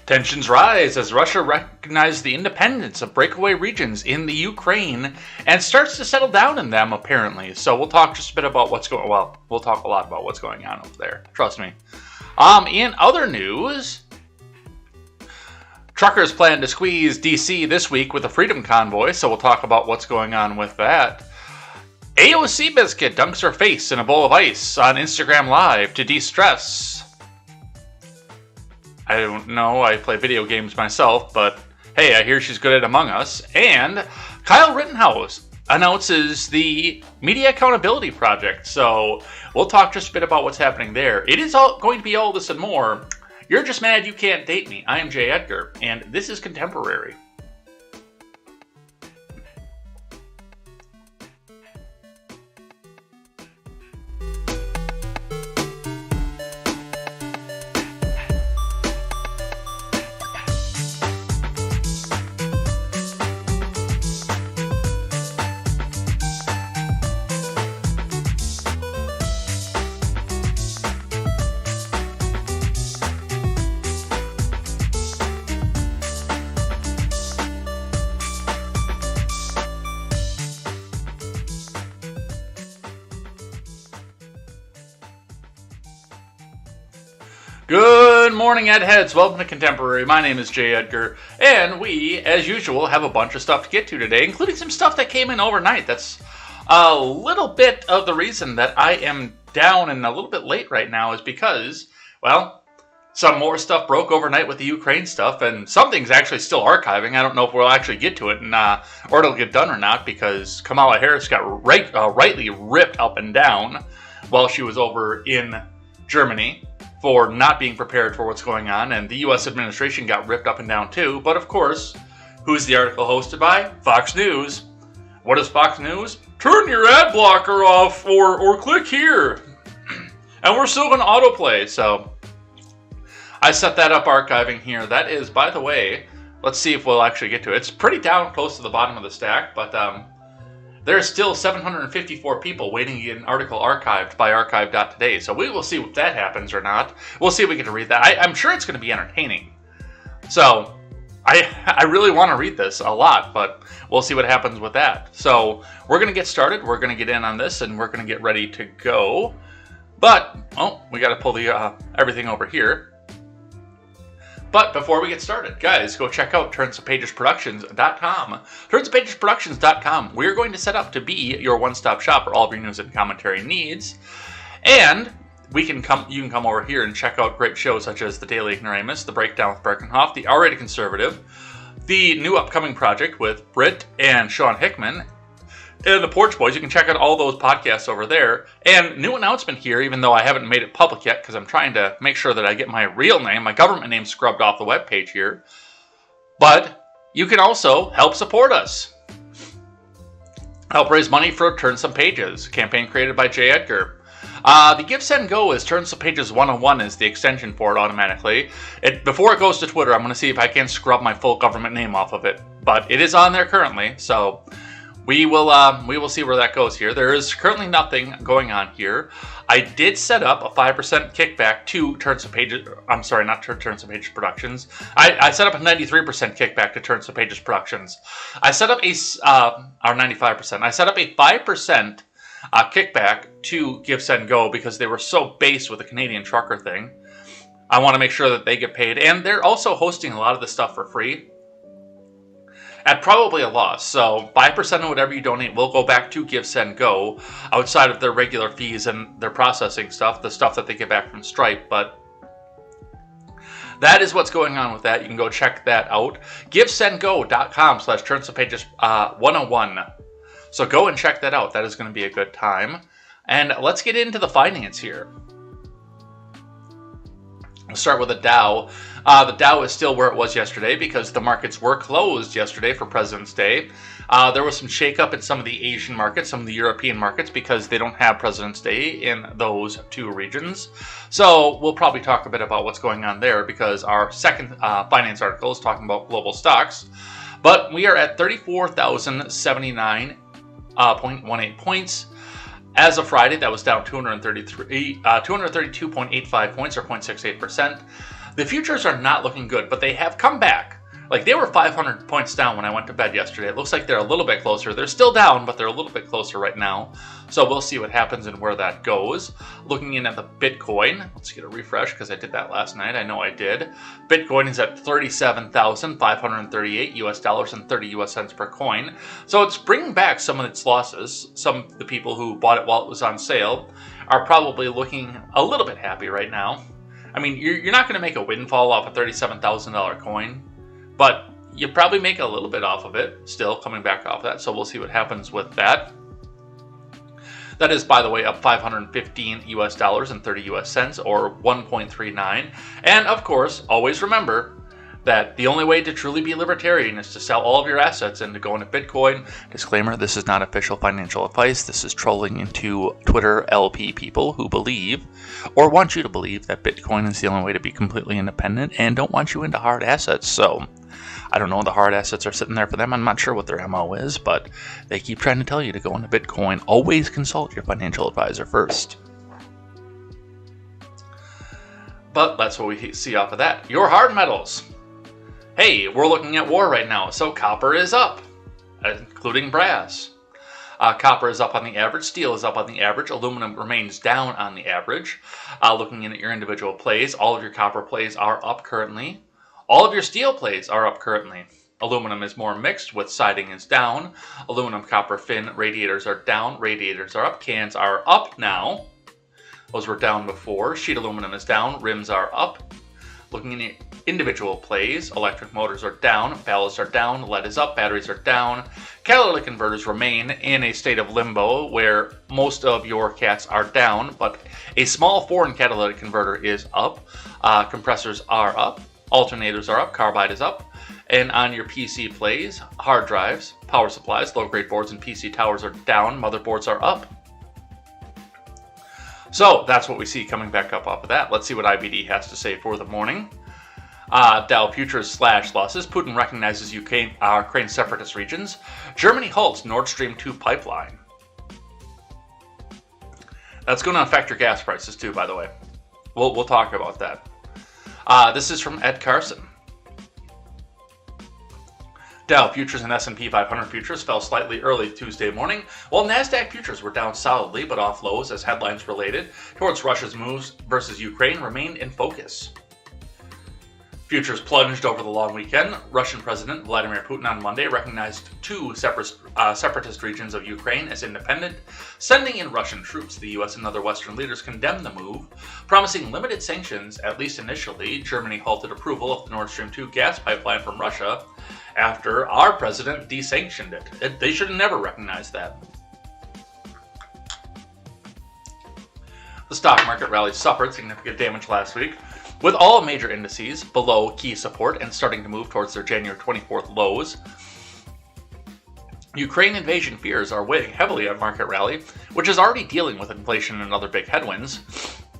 Tensions rise as Russia recognizes the independence of breakaway regions in the Ukraine and starts to settle down in them, apparently. So we'll talk just a bit about what's going on. Well, we'll talk a lot about what's going on over there. Trust me. In other news, truckers plan to squeeze D.C. this week with a freedom convoy, so we'll talk about what's going on with that. AOC Biscuit dunks her face in a bowl of ice on Instagram Live to de-stress. I don't know, I play video games myself, but hey, I hear she's good at Among Us. And Kyle Rittenhouse announces the Media Accountability Project, so we'll talk just a bit about what's happening there. It is all going to be all this and more. You're just mad you can't date me. I am Jay Edgar, and this is Contemporary. Good morning, Ed Heads. Welcome to Contemporary. My name is Jay Edgar, and we, as usual, have a bunch of stuff to get to today, including some stuff that came in overnight. That's a little bit of the reason that I am down and a little bit late right now is because, well, some more stuff broke overnight with the Ukraine stuff, and some things actually still archiving. I don't know if we'll actually get to it or it'll get done or not, because Kamala Harris got rightly ripped up and down while she was over in Germany for not being prepared for what's going on, and the U.S. administration got ripped up and down too. But of course, who's the article hosted by? Fox News. What is Fox News? Turn your ad blocker off or click here. And we're still going to autoplay, so I set that up archiving here. That is, by the way, let's see if we'll actually get to it. It's pretty down close to the bottom of the stack, but there are still 754 people waiting to get an article archived by archive.today. So we will see if that happens or not. We'll see if we get to read that. I'm sure it's going to be entertaining. So I really want to read this a lot, but we'll see what happens with that. So we're going to get started. We're going to get in on this, and we're going to get ready to go. But, oh, we got to pull the everything over here. But before we get started, guys, go check out turnsofpagesproductions.com. Turnsofpagesproductions.com. We're going to set up to be your one-stop shop for all of your news and commentary needs. And you can come over here and check out great shows such as The Daily Ignoramus, The Breakdown with Breckenhoff, The R-Rated Conservative, the new upcoming project with Britt and Sean Hickman, and the Porch Boys. You can check out all those podcasts over there. And new announcement here, even though I haven't made it public yet because I'm trying to make sure that I get my real name, my government name, scrubbed off the webpage here. But you can also help support us. Help raise money for Turn Some Pages, a campaign created by J. Edgar. The Give, Send, Go is Turn Some Pages 101 is the extension for it automatically. Before it goes to Twitter, I'm going to see if I can scrub my full government name off of it. But it is on there currently, so we will see where that goes here. There is currently nothing going on here. I did set up a 5% kickback to Turn Some Pages. I'm sorry, not Turn Some Pages Productions. I set up a 93% kickback to Turn Some Pages Productions. I set up or 95%. I set up a 5% kickback to Give, Send, Go because they were so based with the Canadian trucker thing. I want to make sure that they get paid, and they're also hosting a lot of this stuff for free at probably a loss. So 5% of whatever you donate will go back to Give, Send, Go outside of their regular fees and their processing stuff, the stuff that they get back from Stripe. But that is what's going on with that. You can go check that out. GiveSendGo.com/turnsofpages101. So go and check that out. That is going to be a good time. And let's get into the finance here. We'll start with the Dow. The Dow is still where it was yesterday because the markets were closed yesterday for President's Day. There was some shakeup in some of the Asian markets, some of the European markets, because they don't have President's Day in those two regions. So we'll probably talk a bit about what's going on there because our second finance article is talking about global stocks. But we are at 34,079.18 points. As of Friday, that was down 232.85 points, or 0.68%. The futures are not looking good, but they have come back. Like, they were 500 points down when I went to bed yesterday. It looks like they're a little bit closer. They're still down, but they're a little bit closer right now. So we'll see what happens and where that goes. Looking in at the Bitcoin, let's get a refresh because I did that last night. I know I did. Bitcoin is at $37,538 US dollars and 30 US cents per coin. So it's bringing back some of its losses. Some of the people who bought it while it was on sale are probably looking a little bit happy right now. I mean, you're not going to make a windfall off a $37,000 coin, but you probably make a little bit off of it, still coming back off that. So we'll see what happens with that. That is, by the way, up 515 US dollars and 30 US cents, or 1.39. And of course, always remember that the only way to truly be libertarian is to sell all of your assets and to go into Bitcoin. Disclaimer, this is not official financial advice. This is trolling into Twitter LP people who believe, or want you to believe, that Bitcoin is the only way to be completely independent and don't want you into hard assets. So I don't know, the hard assets are sitting there for them. I'm not sure what their MO is, but they keep trying to tell you to go into Bitcoin. Always consult your financial advisor first. But that's what we see off of that. Your hard metals. Hey, we're looking at war right now, so copper is up, including brass. Copper is up on the average, steel is up on the average, aluminum remains down on the average. Looking in at your individual plays, all of your copper plays are up currently. All of your steel plays are up currently. Aluminum is more mixed, with siding is down. Aluminum, copper, fin, radiators are down, radiators are up, cans are up now. Those were down before. Sheet aluminum is down, rims are up. Looking in individual plays, electric motors are down, ballasts are down, lead is up, batteries are down. Catalytic converters remain in a state of limbo where most of your cats are down, but a small foreign catalytic converter is up. Compressors are up, alternators are up, carbide is up. And on your PC plays, hard drives, power supplies, low-grade boards, and PC towers are down, motherboards are up. So that's what we see coming back up off of that. Let's see what IBD has to say for the morning. Dow futures slash losses. Putin recognizes Ukraine separatist regions. Germany halts Nord Stream 2 pipeline. That's going to affect your gas prices too, by the way. We'll talk about that. This is from Ed Carson. Dow futures and S&P 500 futures fell slightly early Tuesday morning, while NASDAQ futures were down solidly but off lows as headlines related towards Russia's moves versus Ukraine remained in focus. Futures plunged over the long weekend. Russian President Vladimir Putin on Monday recognized two separatist regions of Ukraine as independent, sending in Russian troops. The U.S. and other Western leaders condemned the move, promising limited sanctions, at least initially. Germany halted approval of the Nord Stream 2 gas pipeline from Russia after our president desanctioned it. They should have never recognized that. The stock market rally suffered significant damage last week, with all major indices below key support and starting to move towards their January 24th lows. Ukraine invasion fears are weighing heavily on market rally, which is already dealing with inflation and other big headwinds.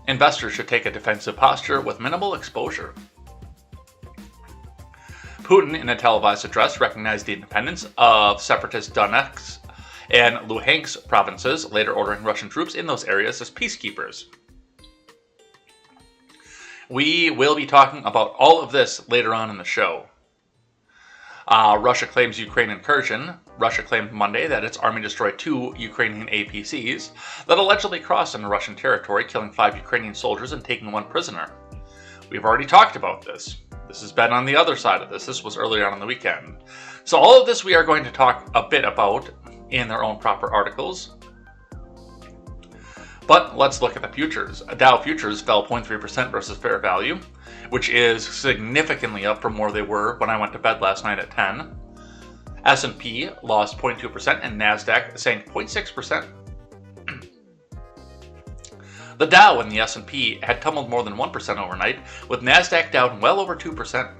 Investors should take a defensive posture with minimal exposure. Putin, in a televised address, recognized the independence of separatist Donetsk and Luhansk provinces, later ordering Russian troops in those areas as peacekeepers. We will be talking about all of this later on in the show. Russia claims Ukraine incursion. Russia claimed Monday that its army destroyed 2 Ukrainian APCs that allegedly crossed into Russian territory, killing 5 Ukrainian soldiers and taking 1 prisoner. We've already talked about this. This has been on the other side of this. This was earlier on in the weekend. So all of this we are going to talk a bit about in their own proper articles. But let's look at the futures. Dow futures fell 0.3% versus fair value, which is significantly up from where they were when I went to bed last night at 10. S&P lost 0.2% and NASDAQ sank 0.6%. The Dow and the S&P had tumbled more than 1% overnight, with NASDAQ down well over 2%.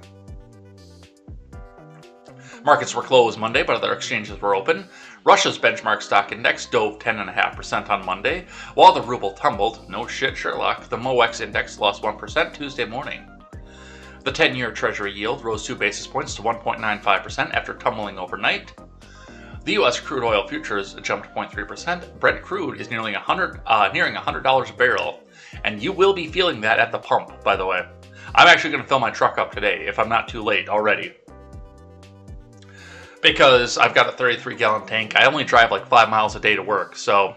Markets were closed Monday, but other exchanges were open. Russia's benchmark stock index dove 10.5% on Monday, while the ruble tumbled. No shit, Sherlock. The MOEX index lost 1% Tuesday morning. The 10-year Treasury yield rose 2 basis points to 1.95% after tumbling overnight. The U.S. crude oil futures jumped 0.3%. Brent crude is nearing $100 a barrel, and you will be feeling that at the pump, by the way. I'm actually going to fill my truck up today, if I'm not too late already, because I've got a 33-gallon tank. I only drive like 5 miles a day to work, so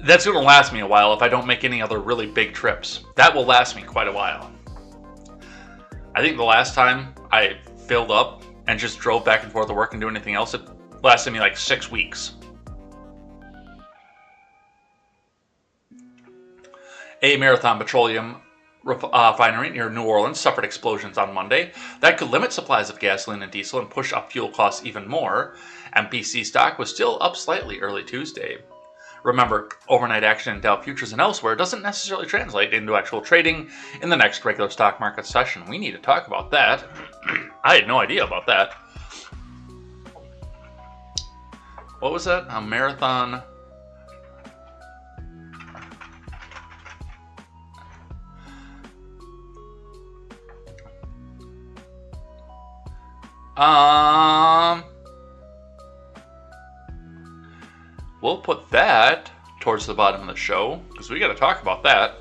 that's going to last me a while if I don't make any other really big trips. That will last me quite a while. I think the last time I filled up and just drove back and forth to work and do anything else, it lasted me like 6 weeks. A Marathon Petroleum refinery near New Orleans suffered explosions on Monday. That could limit supplies of gasoline and diesel and push up fuel costs even more. MPC stock was still up slightly early Tuesday. Remember, overnight action in Dow futures and elsewhere doesn't necessarily translate into actual trading in the next regular stock market session. We need to talk about that. I had no idea about that. What was that? A marathon... We'll put that towards the bottom of the show, because we got to talk about that.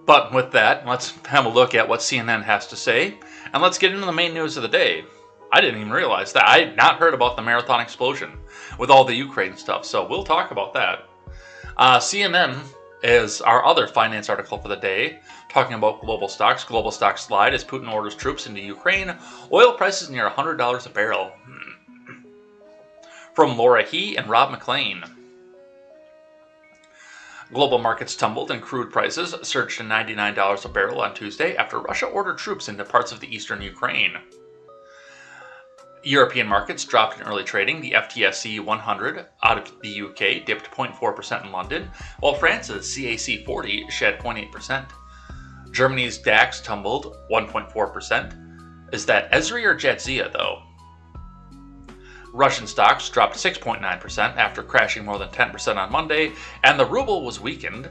But with that, let's have a look at what CNN has to say, and let's get into the main news of the day. I didn't even realize that. I had not heard about the marathon explosion with all the Ukraine stuff, so we'll talk about that. CNN is our other finance article for the day, talking about global stocks. Global stocks slide as Putin orders troops into Ukraine. Oil prices near $100 a barrel. From Laura He and Rob McLean. Global markets tumbled and crude prices surged to $99 a barrel on Tuesday after Russia ordered troops into parts of the eastern Ukraine. European markets dropped in early trading. The FTSE 100 out of the UK dipped 0.4% in London, while France's CAC 40 shed 0.8%. Germany's DAX tumbled 1.4%. Is that Esri or Jadzia, though? Russian stocks dropped 6.9% after crashing more than 10% on Monday, and the ruble was weakened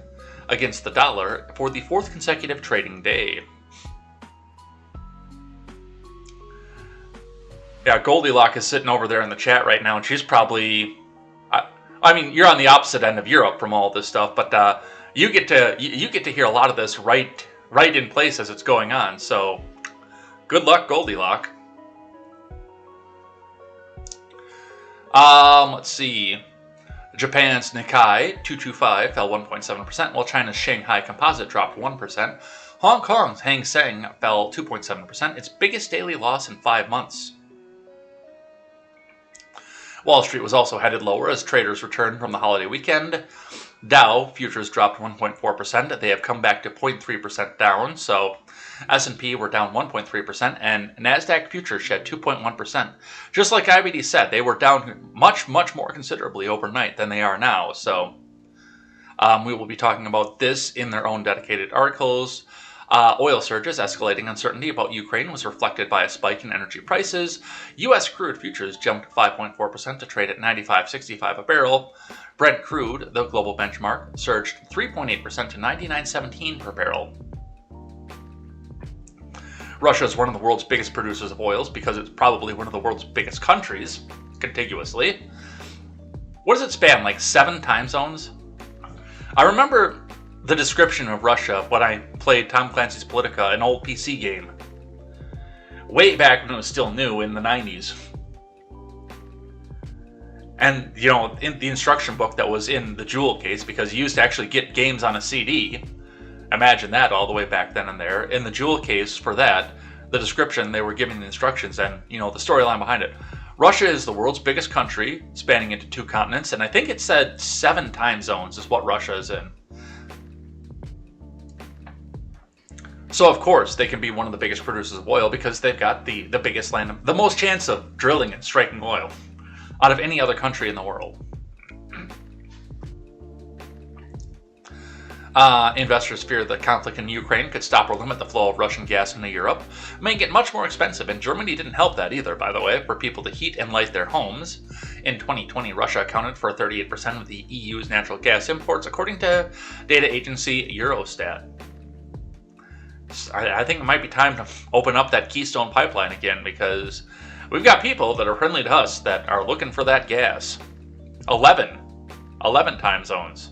against the dollar for the 4th consecutive trading day. Yeah, Goldilocks is sitting over there in the chat right now, and she's probably... I mean, you're on the opposite end of Europe from all this stuff, but you get to hear a lot of this right in place as it's going on, so good luck, Goldilocks. Let's see. Japan's Nikkei 225 fell 1.7%, while China's Shanghai Composite dropped 1%. Hong Kong's Hang Seng fell 2.7%, its biggest daily loss in 5 months. Wall Street was also headed lower as traders returned from the holiday weekend. Dow futures dropped 1.4%. They have come back to 0.3% down, so S&P were down 1.3%, and NASDAQ futures shed 2.1%. Just like IBD said, they were down much, much more considerably overnight than they are now, so we will be talking about this in their own dedicated articles. Oil surges, escalating uncertainty about Ukraine was reflected by a spike in energy prices. U.S. crude futures jumped 5.4% to trade at $95.65 a barrel. Brent crude, the global benchmark, surged 3.8% to $99.17 per barrel. Russia is one of the world's biggest producers of oils because it's probably one of the world's biggest countries, contiguously. What does it span, like 7 time zones? I remember the description of Russia when I played Tom Clancy's Politica, an old PC game, way back when it was still new in the 90s. And, you know, in the instruction book that was in the jewel case, because you used to actually get games on a CD, imagine that all the way back then and there. In the jewel case for that, the description, they were giving the instructions and, you know, the storyline behind it. Russia is the world's biggest country, spanning into 2 continents, and I think it said 7 time zones is what Russia is in. So, of course, they can be one of the biggest producers of oil because they've got the biggest land, the most chance of drilling and striking oil out of any other country in the world. Investors fear the conflict in Ukraine could stop or limit the flow of Russian gas into Europe, making it much more expensive, and Germany didn't help that either, by the way, for people to heat and light their homes. In 2020, Russia accounted for 38% of the EU's natural gas imports, according to data agency Eurostat. I think it might be time to open up that Keystone pipeline again, because we've got people that are friendly to us that are looking for that gas. 11 time zones.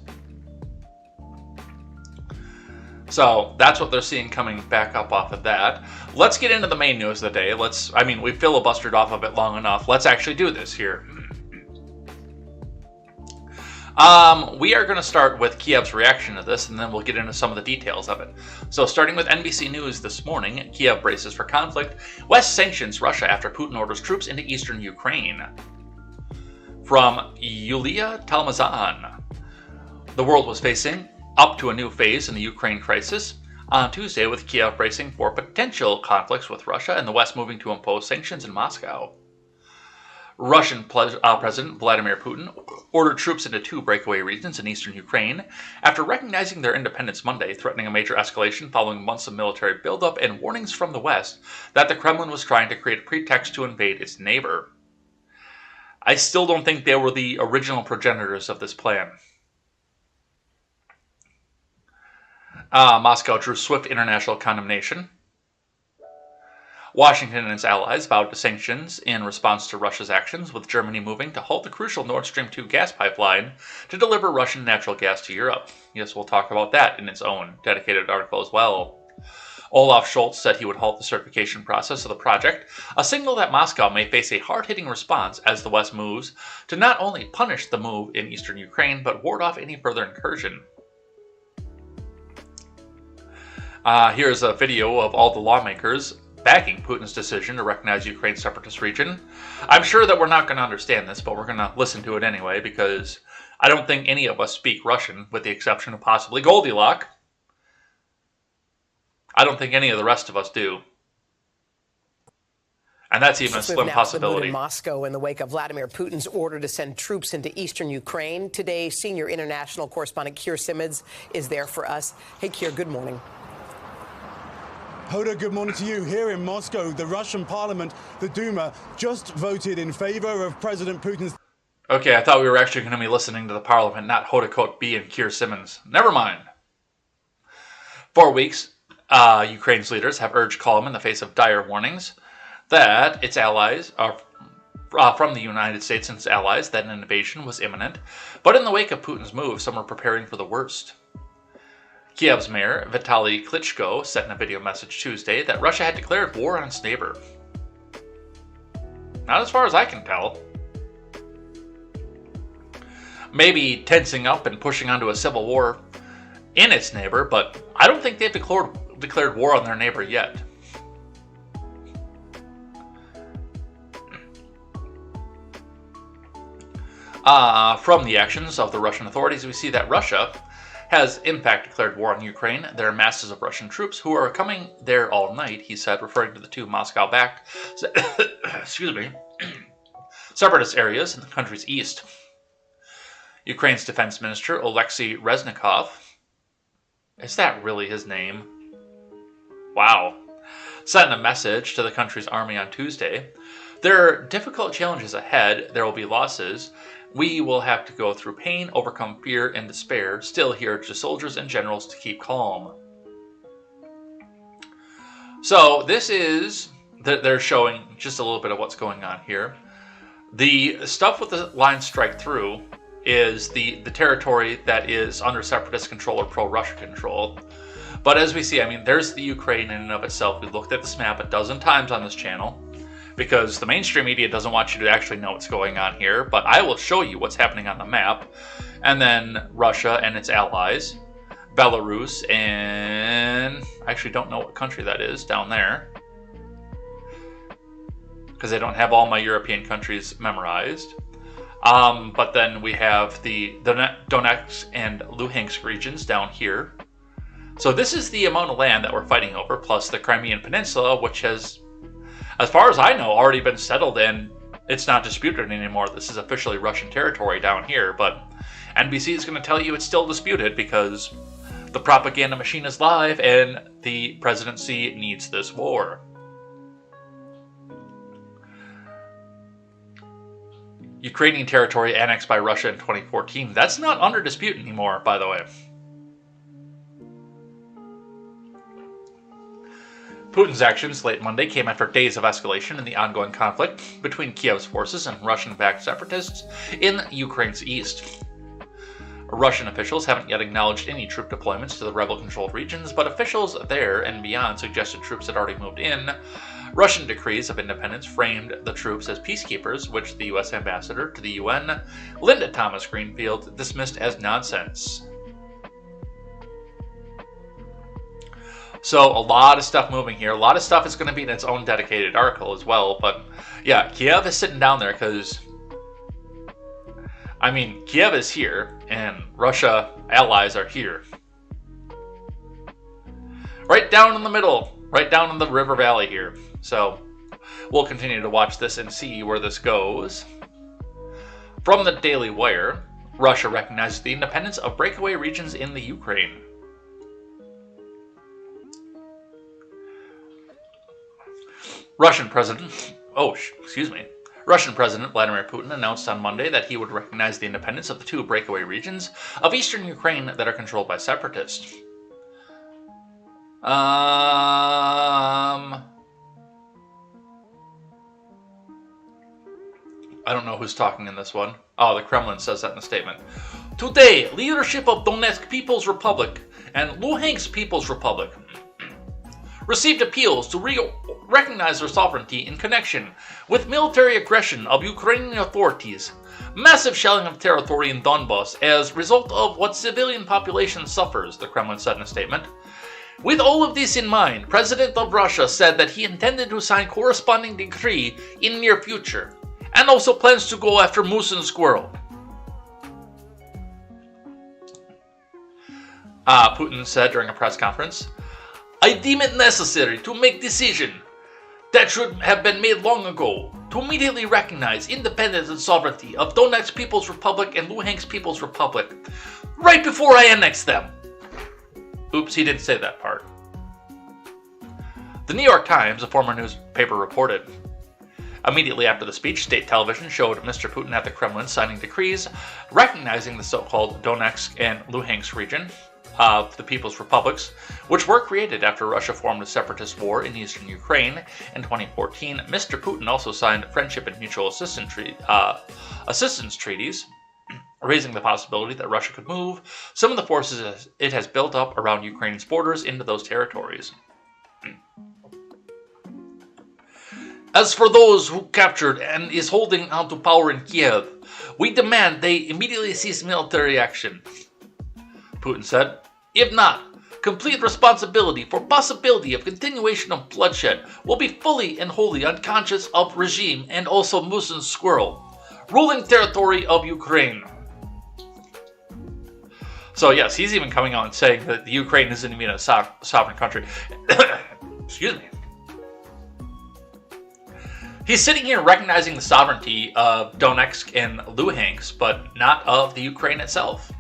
So that's what they're seeing coming back up off of that. Let's get into the main news of the day. We filibustered off of it long enough. Let's actually do this here. We are going to start with Kyiv's reaction to this, and then we'll get into some of the details of it. So starting with NBC News this morning, Kyiv braces for conflict. West sanctions Russia after Putin orders troops into eastern Ukraine. From Yulia Talmazan. The world was facing up to a new phase in the Ukraine crisis on Tuesday, with Kyiv bracing for potential conflicts with Russia and the West moving to impose sanctions in Moscow. Russian President Vladimir Putin ordered troops into 2 breakaway regions in eastern Ukraine after recognizing their independence Monday, threatening a major escalation following months of military buildup and warnings from the West that the Kremlin was trying to create a pretext to invade its neighbor. I still don't think they were the original progenitors of this plan. Moscow drew swift international condemnation. Washington and its allies vowed to sanctions in response to Russia's actions, with Germany moving to halt the crucial Nord Stream 2 gas pipeline to deliver Russian natural gas to Europe. Yes, we'll talk about that in its own dedicated article as well. Olaf Scholz said he would halt the certification process of the project, a signal that Moscow may face a hard-hitting response as the West moves to not only punish the move in eastern Ukraine, but ward off any further incursion. Here's a video of all the lawmakers backing Putin's decision to recognize Ukraine's separatist region. I'm sure that we're not going to understand this, but we're going to listen to it anyway, because I don't think any of us speak Russian, with the exception of possibly Goldilocks. I don't think any of the rest of us do. And that's even a slim possibility. In Moscow in the wake of Vladimir Putin's order to send troops into eastern Ukraine. Today, senior international correspondent KTZed is there for us. Hey, Kyr, good morning. Hoda, good morning to you. Here in Moscow, the Russian parliament, the Duma, just voted in favor of President Putin's... Okay, I thought we were actually going to be listening to the parliament, not Hoda Kotb and Keir Simmons. Never mind. 4 weeks, Ukraine's leaders have urged calm in the face of dire warnings that its allies are from the United States and its allies that an invasion was imminent. But in the wake of Putin's move, some are preparing for the worst. Kyiv's mayor, Vitaly Klitschko, said in a video message Tuesday that Russia had declared war on its neighbor. Not as far as I can tell. maybe tensing up and pushing onto a civil war in its neighbor, but I don't think they've declared war on their neighbor yet. From the actions of the Russian authorities, we see that Russia has in fact declared war on Ukraine. There are masses of Russian troops who are coming there all night, he said, referring to the two Moscow-backed excuse me, separatist areas in the country's east. Ukraine's defense minister, Alexei Reznikov, is that really his name? Wow. Sent a message to the country's army on Tuesday. There are difficult challenges ahead. There will be losses. We will have to go through pain, overcome fear and despair. Still, here to soldiers and generals to keep calm. So this is, they're showing just a little bit of what's going on here. The stuff with the line strike through is the territory that is under separatist control or pro-Russia control. But as we see, I mean, there's the Ukraine in and of itself. We've looked at this map a dozen times on this channel, because the mainstream media doesn't want you to actually know what's going on here, but I will show you what's happening on the map. And then Russia and its allies, Belarus, and I actually don't know what country that is down there, because I don't have all my European countries memorized. But then we have the Donetsk and Luhansk regions down here. So this is the amount of land that we're fighting over, plus the Crimean Peninsula, which has, as far as I know, already been settled and it's not disputed anymore. This is officially Russian territory down here, but NBC is going to tell you it's still disputed because the propaganda machine is live and the presidency needs this war. Ukrainian territory annexed by Russia in 2014. That's not under dispute anymore, by the way. Putin's actions late Monday came after days of escalation in the ongoing conflict between Kyiv's forces and Russian-backed separatists in Ukraine's east. Russian officials haven't yet acknowledged any troop deployments to the rebel-controlled regions, but officials there and beyond suggested troops had already moved in. Russian decrees of independence framed the troops as peacekeepers, which the U.S. ambassador to the UN, Linda Thomas-Greenfield, dismissed as nonsense. So a lot of stuff moving here. A lot of stuff is going to be in its own dedicated article as well. But yeah, Kyiv is sitting down there because, I mean, Kyiv is here and Russia allies are here. Right down in the middle, right down in the river valley here. So we'll continue to watch this and see where this goes. From the Daily Wire, Russia recognizes the independence of breakaway regions in the Ukraine. Russian President Vladimir Putin announced on Monday that he would recognize the independence of the two breakaway regions of eastern Ukraine that are controlled by separatists. I don't know who's talking in this one. Oh, the Kremlin says that in a statement. Today, leadership of Donetsk People's Republic and Luhansk People's Republic received appeals to recognize their sovereignty in connection with military aggression of Ukrainian authorities, massive shelling of territory in Donbas as a result of what civilian population suffers, the Kremlin said in a statement. With all of this in mind, President of Russia said that he intended to sign corresponding decree in near future, and also plans to go after moose and squirrel. Putin said during a press conference, I deem it necessary to make decision that should have been made long ago to immediately recognize independence and sovereignty of Donetsk People's Republic and Luhansk People's Republic right before I annex them. Oops, he didn't say that part. The New York Times, a former newspaper, reported. Immediately after the speech, state television showed Mr. Putin at the Kremlin signing decrees recognizing the so-called Donetsk and Luhansk region of the People's Republics, which were created after Russia formed a separatist war in eastern Ukraine in 2014. Mr. Putin also signed friendship and mutual assistance treaties, raising the possibility that Russia could move some of the forces it has built up around Ukraine's borders into those territories. As for those who captured and is holding onto power in Kyiv, We demand they immediately cease military action, Putin said. If not, complete responsibility for possibility of continuation of bloodshed will be fully and wholly unconscious of regime and also Musin Squirrel, ruling territory of Ukraine. So yes, he's even coming out and saying that the Ukraine isn't even a sovereign country. Excuse me. He's sitting here recognizing the sovereignty of Donetsk and Luhansk, but not of the Ukraine itself.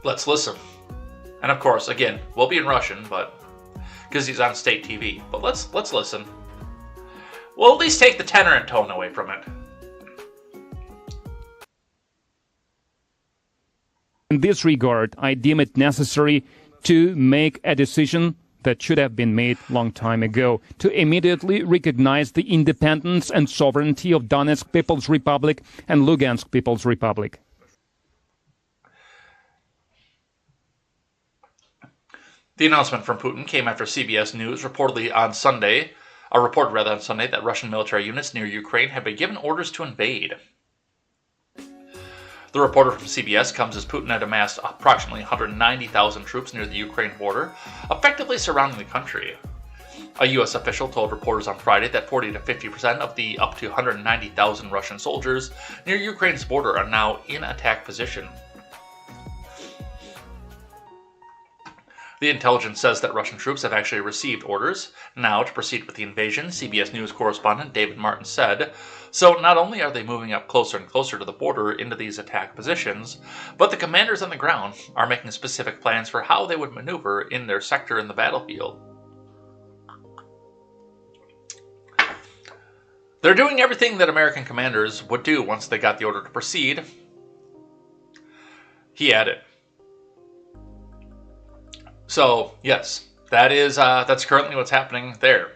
Let's listen. And of course, again, we'll be in Russian, but because he's on state TV. But let's listen. We'll at least take the tenor and tone away from it. In this regard, I deem it necessary to make a decision that should have been made long time ago, to immediately recognize the independence and sovereignty of Donetsk People's Republic and Lugansk People's Republic. The announcement from Putin came after CBS News reported on Sunday that Russian military units near Ukraine have been given orders to invade. The reporter from CBS comes as Putin had amassed approximately 190,000 troops near the Ukraine border, effectively surrounding the country. A U.S. official told reporters on Friday that 40 to 50% of the up to 190,000 Russian soldiers near Ukraine's border are now in attack position. The intelligence says that Russian troops have actually received orders now to proceed with the invasion, CBS News correspondent David Martin said. So not only are they moving up closer and closer to the border into these attack positions, but the commanders on the ground are making specific plans for how they would maneuver in their sector in the battlefield. They're doing everything that American commanders would do once they got the order to proceed, he added. So, yes, that's currently what's happening there.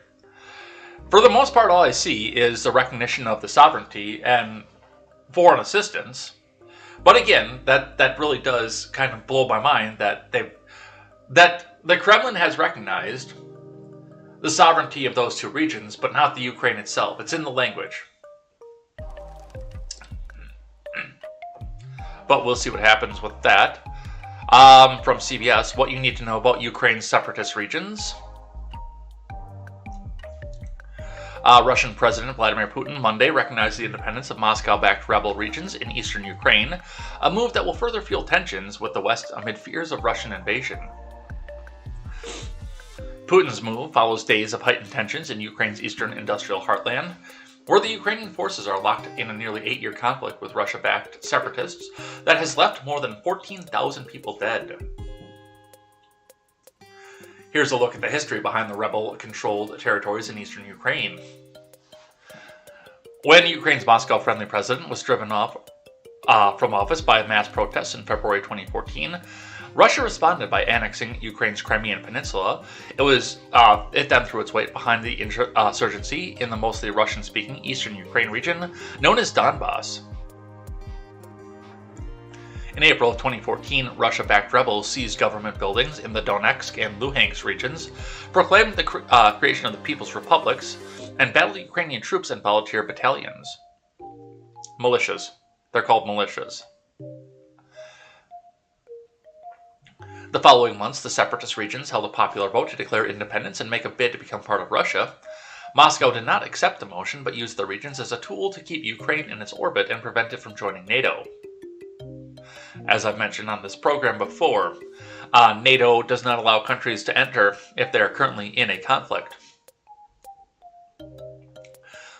For the most part, all I see is the recognition of the sovereignty and foreign assistance. But again, that really does kind of blow my mind that the Kremlin has recognized the sovereignty of those two regions, but not the Ukraine itself. It's in the language. But we'll see what happens with that. From CBS, what you need to know about Ukraine's separatist regions. Russian President Vladimir Putin Monday recognized the independence of Moscow-backed rebel regions in eastern Ukraine, a move that will further fuel tensions with the West amid fears of Russian invasion. Putin's move follows days of heightened tensions in Ukraine's eastern industrial heartland, where the Ukrainian forces are locked in a nearly 8-year conflict with Russia-backed separatists that has left more than 14,000 people dead. Here's a look at the history behind the rebel-controlled territories in eastern Ukraine. When Ukraine's Moscow-friendly president was driven off from office by mass protests in February 2014, Russia responded by annexing Ukraine's Crimean Peninsula. It then threw its weight behind the insurgency in the mostly Russian-speaking eastern Ukraine region known as Donbass. In April of 2014, Russia-backed rebels seized government buildings in the Donetsk and Luhansk regions, proclaimed the creation of the People's Republics, and battled Ukrainian troops and volunteer battalions. Militias. They're called militias. The following months, the separatist regions held a popular vote to declare independence and make a bid to become part of Russia. Moscow did not accept the motion, but used the regions as a tool to keep Ukraine in its orbit and prevent it from joining NATO. As I've mentioned on this program before, NATO does not allow countries to enter if they are currently in a conflict.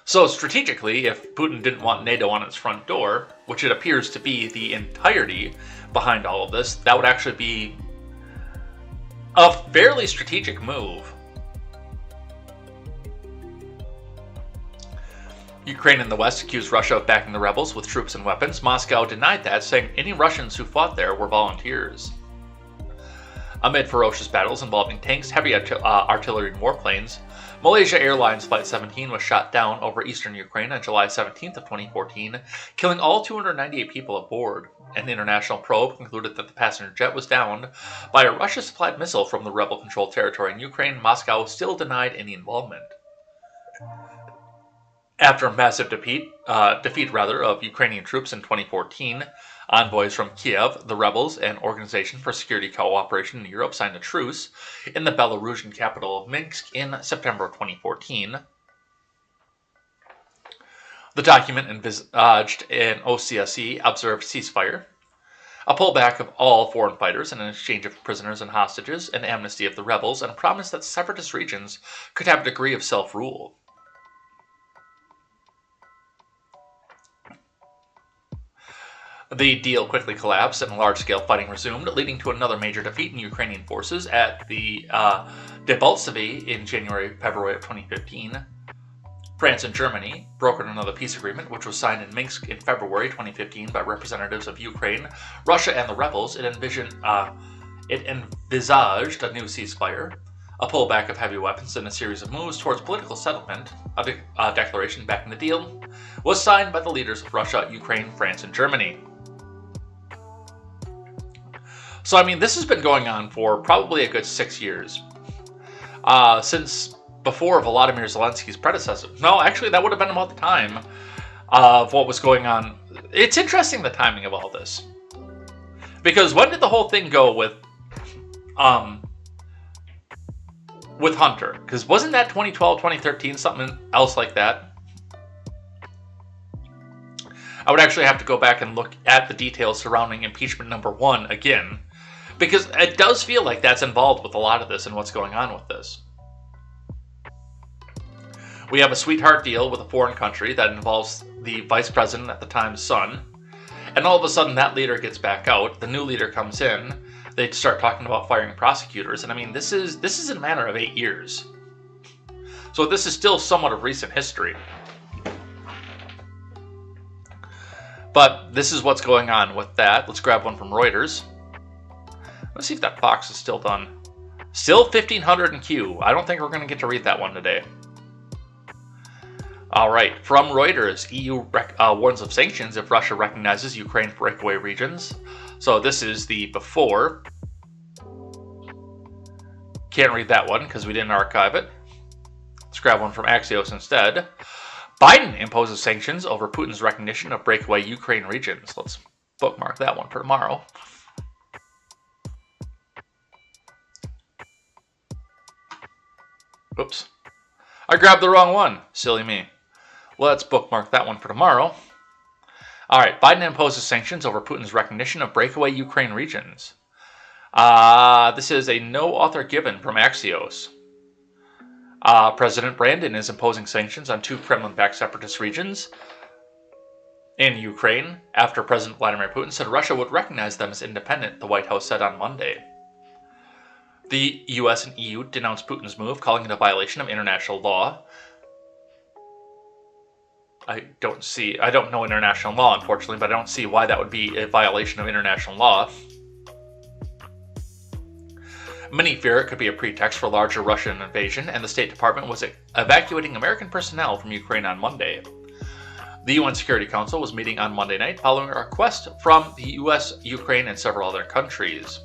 So strategically, if Putin didn't want NATO on its front door, which it appears to be the entirety behind all of this, that would actually be a fairly strategic move. Ukraine and the West accused Russia of backing the rebels with troops and weapons. Moscow denied that, saying any Russians who fought there were volunteers. Amid ferocious battles involving tanks, heavy artillery, and warplanes, Malaysia Airlines Flight 17 was shot down over eastern Ukraine on July 17th of 2014, killing all 298 people aboard. An international probe concluded that the passenger jet was downed by a Russia-supplied missile from the rebel-controlled territory in Ukraine. Moscow still denied any involvement. After a massive defeat of Ukrainian troops in 2014, envoys from Kyiv, the rebels, and Organization for Security Cooperation in Europe signed a truce in the Belarusian capital of Minsk in September of 2014. The document envisaged an OSCE-observed ceasefire, a pullback of all foreign fighters and an exchange of prisoners and hostages, an amnesty of the rebels, and a promise that separatist regions could have a degree of self-rule. The deal quickly collapsed and large-scale fighting resumed, leading to another major defeat in Ukrainian forces at the Debaltseve in February of 2015. France and Germany brokered another peace agreement, which was signed in Minsk in February 2015 by representatives of Ukraine, Russia, and the rebels. It envisaged a new ceasefire, a pullback of heavy weapons, and a series of moves towards political settlement. A declaration backing the deal was signed by the leaders of Russia, Ukraine, France, and Germany. So, I mean, this has been going on for probably a good 6 years. Since before Volodymyr Zelensky's predecessor. No, actually, that would have been about the time of what was going on. It's interesting, the timing of all this. Because when did the whole thing go with Hunter? Because wasn't that 2012, 2013, something else like that? I would actually have to go back and look at the details surrounding impeachment number 1 again. Because it does feel like that's involved with a lot of this and what's going on with this. We have a sweetheart deal with a foreign country that involves the vice president at the time's son. And all of a sudden that leader gets back out. The new leader comes in. They start talking about firing prosecutors. And I mean, this is in a matter of 8 years. So this is still somewhat of recent history. But this is what's going on with that. Let's grab one from Reuters. Let's see if that box is still done. Still 1500 in queue. I don't think we're going to get to read that one today. All right, from Reuters, EU warns of sanctions if Russia recognizes Ukraine's breakaway regions. So this is the before. Can't read that one because we didn't archive it. Let's grab one from Axios instead. Biden imposes sanctions over Putin's recognition of breakaway Ukraine regions. Let's bookmark that one for tomorrow. Oops. I grabbed the wrong one. Silly me. Let's bookmark that one for tomorrow. All right. Biden imposes sanctions over Putin's recognition of breakaway Ukraine regions. This is a no author given from Axios. President Brandon is imposing sanctions on 2 Kremlin-backed separatist regions in Ukraine after President Vladimir Putin said Russia would recognize them as independent, the White House said on Monday. The US and EU denounced Putin's move, calling it a violation of international law. I don't know international law, unfortunately, but I don't see why that would be a violation of international law. Many fear it could be a pretext for larger Russian invasion, and the State Department was evacuating American personnel from Ukraine on Monday. The UN Security Council was meeting on Monday night following a request from the US, Ukraine, and several other countries.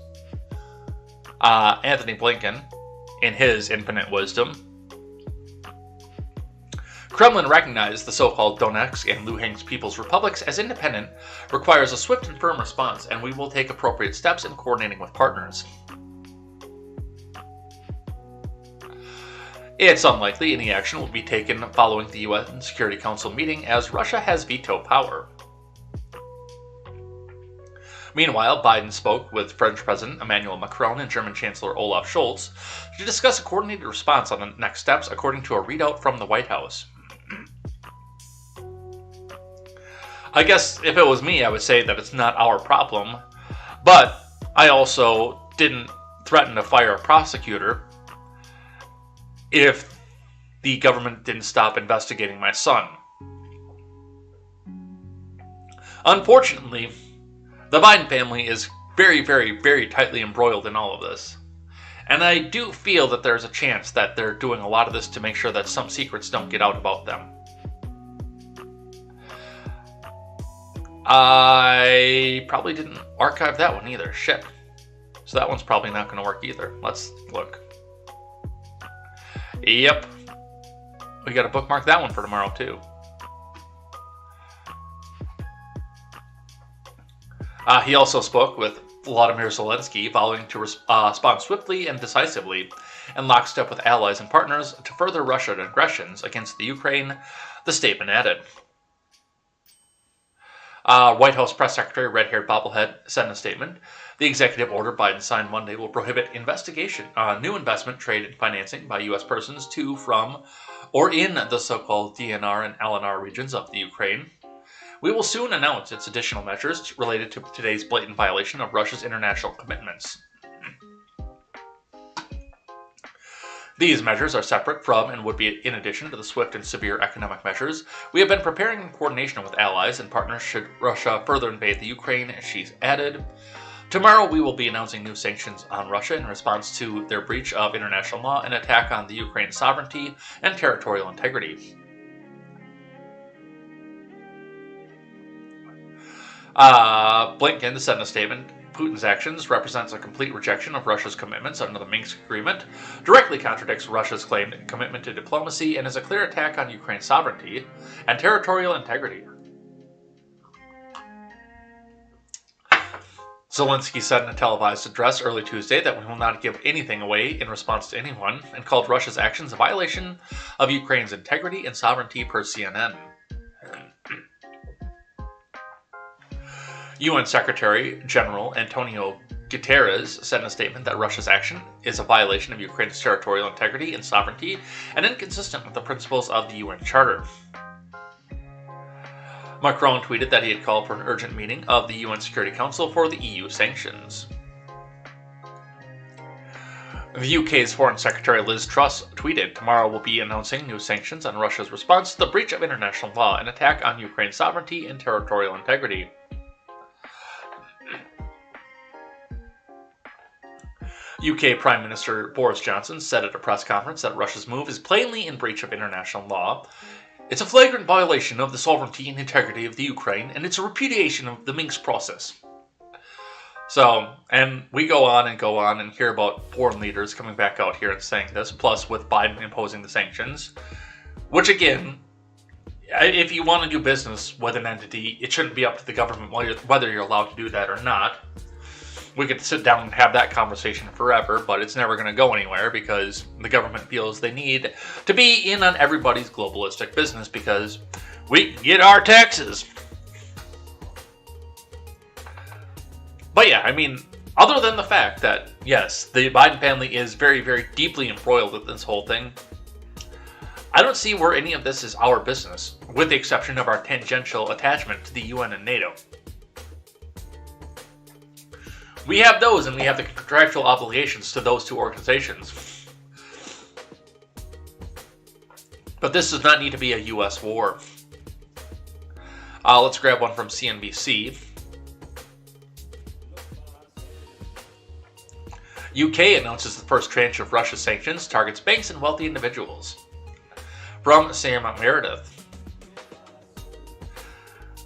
Anthony Blinken, in his infinite wisdom, Kremlin recognized the so-called Donetsk and Luhansk People's Republics as independent, requires a swift and firm response, and we will take appropriate steps in coordinating with partners. It's unlikely any action will be taken following the UN Security Council meeting, as Russia has veto power. Meanwhile, Biden spoke with French President Emmanuel Macron and German Chancellor Olaf Scholz to discuss a coordinated response on the next steps, according to a readout from the White House. I guess if it was me, I would say that it's not our problem, but I also didn't threaten to fire a prosecutor if the government didn't stop investigating my son. Unfortunately, the Biden family is very, very, very tightly embroiled in all of this. And I do feel that there's a chance that they're doing a lot of this to make sure that some secrets don't get out about them. I probably didn't archive that one either. Shit. So that one's probably not going to work either. Let's look. Yep. We got to bookmark that one for tomorrow, too. He also spoke with Volodymyr Zelensky, vowing to respond swiftly and decisively in lockstep with allies and partners to further Russian aggressions against the Ukraine, the statement added. White House Press Secretary Red-Haired Bobblehead said in a statement, the executive order Biden signed Monday will prohibit new investment, trade, and financing by U.S. persons to, from, or in the so-called DNR and LNR regions of the Ukraine. We will soon announce its additional measures related to today's blatant violation of Russia's international commitments. These measures are separate from and would be in addition to the swift and severe economic measures we have been preparing in coordination with allies and partners should Russia further invade the Ukraine, she's added. Tomorrow we will be announcing new sanctions on Russia in response to their breach of international law and attack on the Ukraine's sovereignty and territorial integrity. Blinken said in a statement, Putin's actions represents a complete rejection of Russia's commitments under the Minsk Agreement, directly contradicts Russia's claimed commitment to diplomacy, and is a clear attack on Ukraine's sovereignty and territorial integrity. Zelensky said in a televised address early Tuesday that we will not give anything away in response to anyone, and called Russia's actions a violation of Ukraine's integrity and sovereignty per CNN. UN Secretary General Antonio Guterres said in a statement that Russia's action is a violation of Ukraine's territorial integrity and sovereignty and inconsistent with the principles of the UN Charter. Macron tweeted that he had called for an urgent meeting of the UN Security Council for the EU sanctions. The UK's Foreign Secretary Liz Truss tweeted, tomorrow we'll be announcing new sanctions on Russia's response to the breach of international law and attack on Ukraine's sovereignty and territorial integrity. UK Prime Minister Boris Johnson said at a press conference that Russia's move is plainly in breach of international law. It's a flagrant violation of the sovereignty and integrity of the Ukraine, and it's a repudiation of the Minsk process. So, and we go on and hear about foreign leaders coming back out here and saying this, plus with Biden imposing the sanctions, which again, if you want to do business with an entity, it shouldn't be up to the government whether you're allowed to do that or not. We could sit down and have that conversation forever, but it's never going to go anywhere because the government feels they need to be in on everybody's globalistic business because we can get our taxes. But yeah, I mean, other than the fact that, yes, the Biden family is very, very deeply embroiled with this whole thing, I don't see where any of this is our business, with the exception of our tangential attachment to the UN and NATO. We have those, and we have the contractual obligations to those two organizations. But this does not need to be a U.S. war. Let's grab one from CNBC. UK announces the first tranche of Russia's sanctions targets banks and wealthy individuals. From Sam Meredith.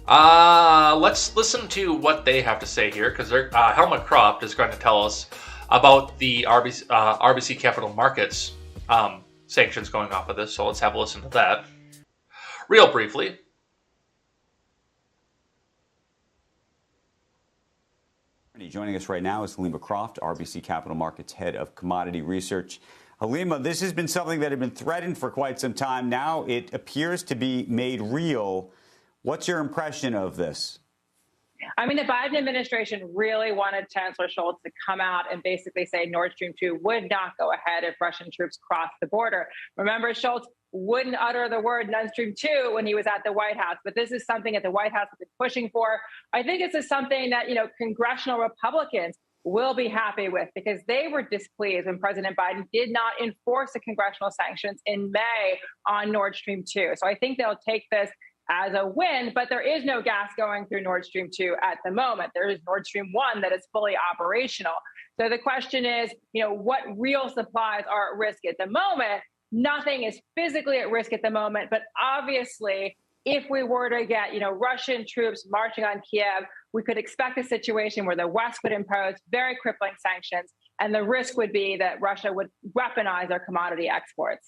Let's listen to what they have to say here, because Helmut Croft is going to tell us about the RBC Capital Markets sanctions going off of this, so let's have a listen to that. Real briefly. Joining us right now is Halima Croft, RBC Capital Markets Head of Commodity Research. Halima, this has been something that had been threatened for quite some time. Now it appears to be made real. What's your impression of this? I mean, the Biden administration really wanted Chancellor Scholz to come out and basically say Nord Stream 2 would not go ahead if Russian troops crossed the border. Remember, Scholz wouldn't utter the word Nord Stream 2 when he was at the White House, but this is something that the White House has been pushing for. I think this is something that, congressional Republicans will be happy with because they were displeased when President Biden did not enforce the congressional sanctions in May on Nord Stream 2. So I think they'll take this as a win, but there is no gas going through Nord Stream 2 at the moment. There is Nord Stream 1 that is fully operational. So the question is, what real supplies are at risk at the moment? Nothing is physically at risk at the moment, but obviously, if we were to get, Russian troops marching on Kyiv, we could expect a situation where the West would impose very crippling sanctions, and the risk would be that Russia would weaponize their commodity exports.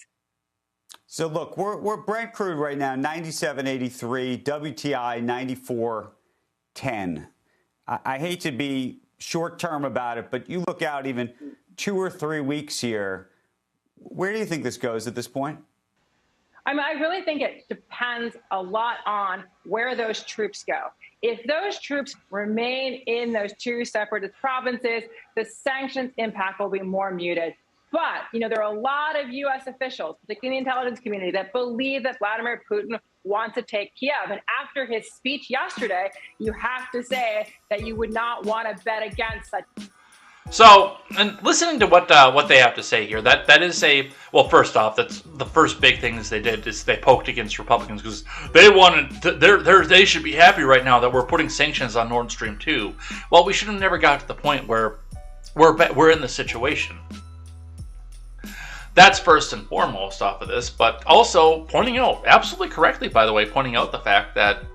So look, we're Brent crude right now, 97.83, WTI 94.10. I hate to be short term about it, but you look out even 2 or 3 weeks here. Where do you think this goes at this point? I mean, I really think it depends a lot on where those troops go. If those troops remain in those 2 separate provinces, the sanctions impact will be more muted. But, there are a lot of U.S. officials, particularly in the intelligence community, that believe that Vladimir Putin wants to take Kyiv. And after his speech yesterday, you have to say that you would not want to bet against such. So, and listening to what they have to say here, that is well, first off, that's the first big thing they did is they poked against Republicans because they wanted they should be happy right now that we're putting sanctions on Nord Stream 2. Well, we should have never got to the point where we're in this situation. That's first and foremost off of this, but also pointing out, absolutely correctly, by the way, pointing out the fact that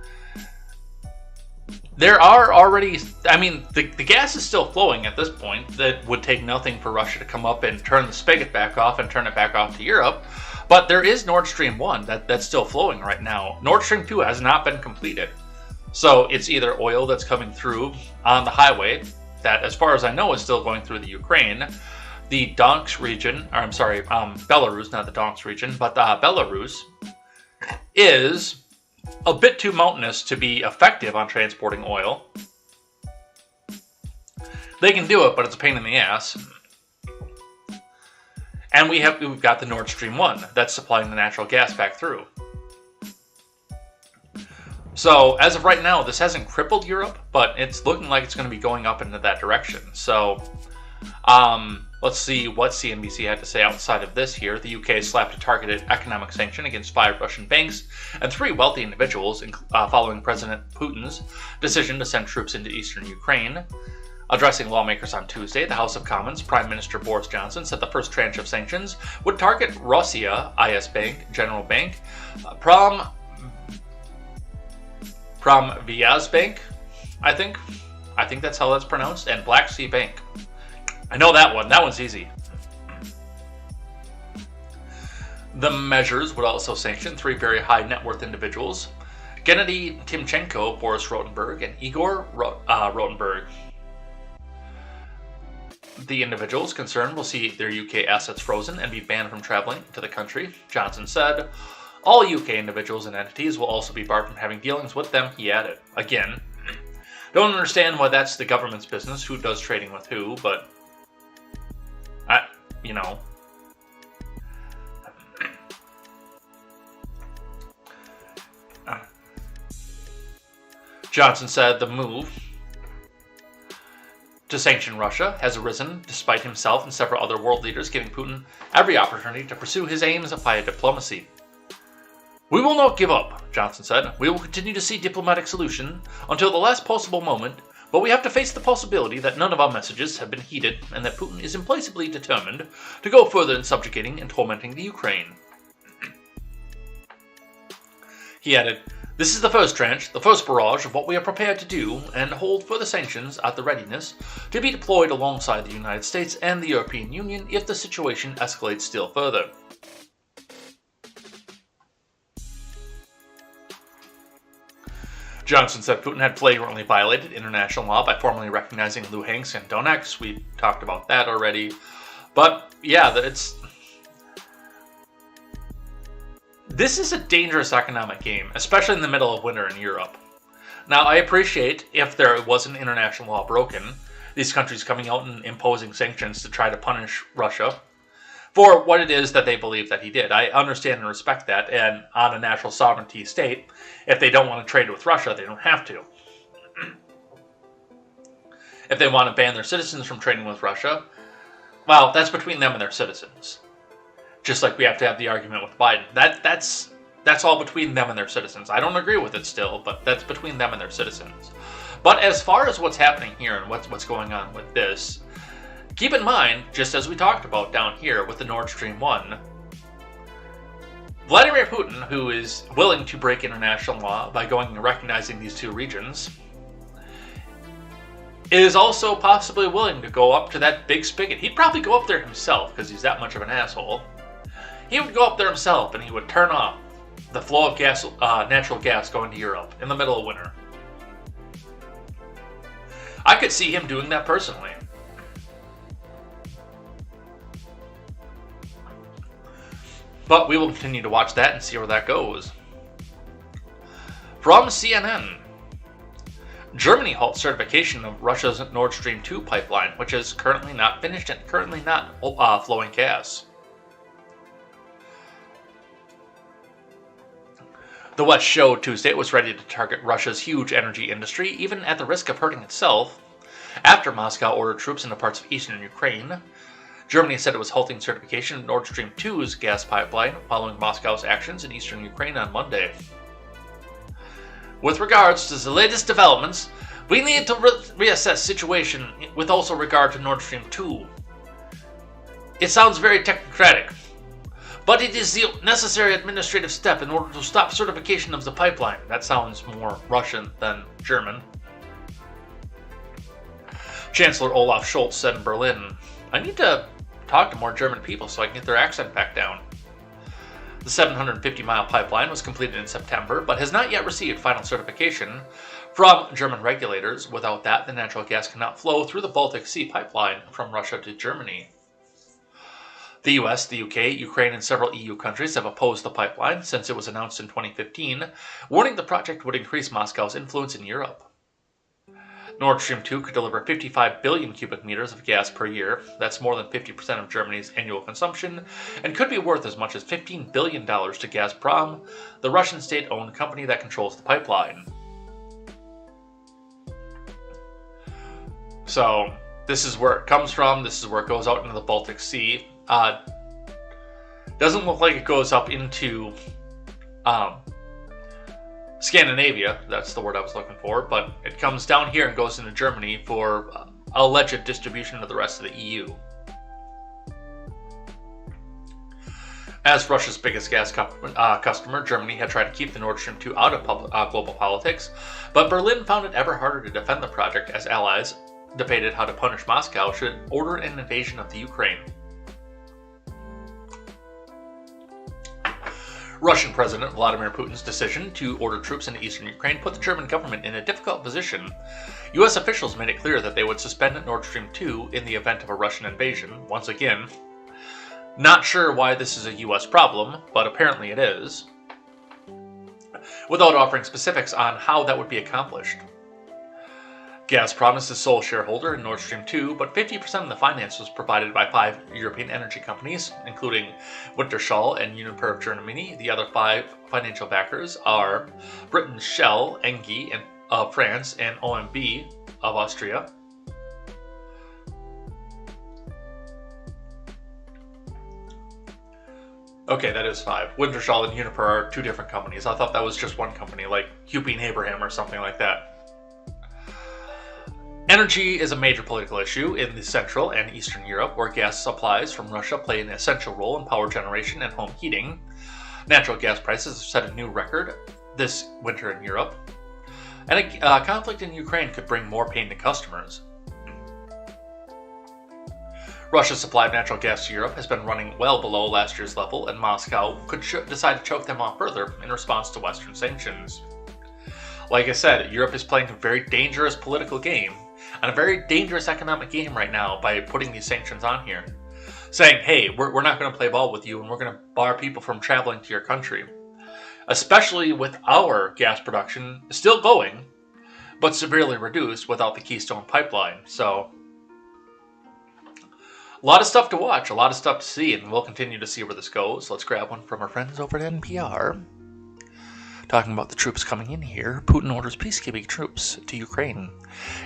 there are already, the gas is still flowing at this point. That would take nothing for Russia to come up and turn the spigot back off and turn it back off to Europe. But there is Nord Stream 1 that's still flowing right now. Nord Stream 2 has not been completed. So it's either oil that's coming through on the highway that, as far as I know, is still going through the Ukraine. The Donetsk region, or I'm sorry, Belarus, not the Donetsk region, but Belarus is a bit too mountainous to be effective on transporting oil. They can do it, but it's a pain in the ass. And we've got the Nord Stream 1 that's supplying the natural gas back through. So as of right now, this hasn't crippled Europe, but it's looking like it's going to be going up into that direction. So let's see what CNBC had to say outside of this here. The UK slapped a targeted economic sanction against 5 Russian banks and 3 wealthy individuals following President Putin's decision to send troops into eastern Ukraine. Addressing lawmakers on Tuesday, the House of Commons, Prime Minister Boris Johnson said the first tranche of sanctions would target Rossiya, IS Bank, General Bank, Pramvyaz Bank, I think that's how that's pronounced, and Black Sea Bank. I know that one. That one's easy. The measures would also sanction 3 very high net worth individuals: Gennady Timchenko, Boris Rotenberg, and Igor Rotenberg. The individuals concerned will see their UK assets frozen and be banned from traveling to the country, Johnson said. All UK individuals and entities will also be barred from having dealings with them, he added. Again, don't understand why that's the government's business, who does trading with who, but Johnson said the move to sanction Russia has arisen despite himself and several other world leaders giving Putin every opportunity to pursue his aims via diplomacy. We will not give up, Johnson said. We will continue to seek diplomatic solution until the last possible moment, but we have to face the possibility that none of our messages have been heeded and that Putin is implacably determined to go further in subjugating and tormenting the Ukraine. He added, "This is the first tranche, the first barrage of what we are prepared to do and hold further sanctions at the readiness to be deployed alongside the United States and the European Union if the situation escalates still further." Johnson said Putin had flagrantly violated international law by formally recognizing Luhansk and Donetsk. We talked about that already. But yeah, this is a dangerous economic game, especially in the middle of winter in Europe. Now, I appreciate if there was an international law broken, these countries coming out and imposing sanctions to try to punish Russia for what it is that they believe that he did. I understand and respect that, and on a national sovereignty state, if they don't want to trade with Russia, they don't have to. If they want to ban their citizens from trading with Russia, well, that's between them and their citizens. Just like we have to have the argument with Biden. That's all between them and their citizens. I don't agree with it still, but that's between them and their citizens. But as far as what's happening here and what's going on with this, keep in mind, just as we talked about down here with the Nord Stream 1, Vladimir Putin, who is willing to break international law by going and recognizing these 2 regions, is also possibly willing to go up to that big spigot. He'd probably go up there himself because he's that much of an asshole. he would go up there himself and he would turn off the flow of gas, natural gas going to Europe in the middle of winter. I could see him doing that personally. But we will continue to watch that and see where that goes. From CNN, Germany halts certification of Russia's Nord Stream 2 pipeline, which is currently not finished and currently not flowing gas. The West showed Tuesday it was ready to target Russia's huge energy industry, even at the risk of hurting itself, after Moscow ordered troops into parts of eastern Ukraine. Germany said it was halting certification of Nord Stream 2's gas pipeline following Moscow's actions in eastern Ukraine on Monday. With regards to the latest developments, we need to reassess situation with also regard to Nord Stream 2. It sounds very technocratic, but it is the necessary administrative step in order to stop certification of the pipeline. That sounds more Russian than German. Chancellor Olaf Scholz said in Berlin, "I need to talk to more German people so I can get their accent back down." The 750-mile pipeline was completed in September, but has not yet received final certification from German regulators. Without that, the natural gas cannot flow through the Baltic Sea pipeline from Russia to Germany. The US, the UK, Ukraine, and several EU countries have opposed the pipeline since it was announced in 2015, warning the project would increase Moscow's influence in Europe. Nord Stream 2 could deliver 55 billion cubic meters of gas per year. That's more than 50% of Germany's annual consumption, and could be worth as much as $15 billion to Gazprom, the Russian state-owned company that controls the pipeline. So, this is where it comes from. This is where it goes out into the Baltic Sea. Doesn't look like it goes up into Scandinavia, that's the word I was looking for, but it comes down here and goes into Germany for alleged distribution to the rest of the EU. As Russia's biggest gas customer, Germany had tried to keep the Nord Stream 2 out of global politics, but Berlin found it ever harder to defend the project as allies debated how to punish Moscow should it order an invasion of the Ukraine. Russian President Vladimir Putin's decision to order troops into eastern Ukraine put the German government in a difficult position. U.S. officials made it clear that they would suspend Nord Stream 2 in the event of a Russian invasion. Once again, not sure why this is a U.S. problem, but apparently it is, without offering specifics on how that would be accomplished. Gazprom is the sole shareholder in Nord Stream 2, but 50% of the finance was provided by 5 European energy companies, including Wintershall and Uniper of Germany. The other 5 financial backers are Britain's Shell, Engie of France, and OMV of Austria. Okay, that is 5. Wintershall and Uniper are 2 different companies. I thought that was just one company, like Hupy and Abraham or something like that. Energy is a major political issue in the Central and Eastern Europe, where gas supplies from Russia play an essential role in power generation and home heating. Natural gas prices have set a new record this winter in Europe, and a conflict in Ukraine could bring more pain to customers. Russia's supply of natural gas to Europe has been running well below last year's level, and Moscow could decide to choke them off further in response to Western sanctions. Like I said, Europe is playing a very dangerous political game, and a very dangerous economic game right now by putting these sanctions on here. Saying, hey, we're not going to play ball with you, and we're going to bar people from traveling to your country. Especially with our gas production still going, but severely reduced without the Keystone Pipeline. So, a lot of stuff to watch, a lot of stuff to see, and we'll continue to see where this goes. Let's grab one from our friends over at NPR. Talking about the troops coming in here, Putin orders peacekeeping troops to Ukraine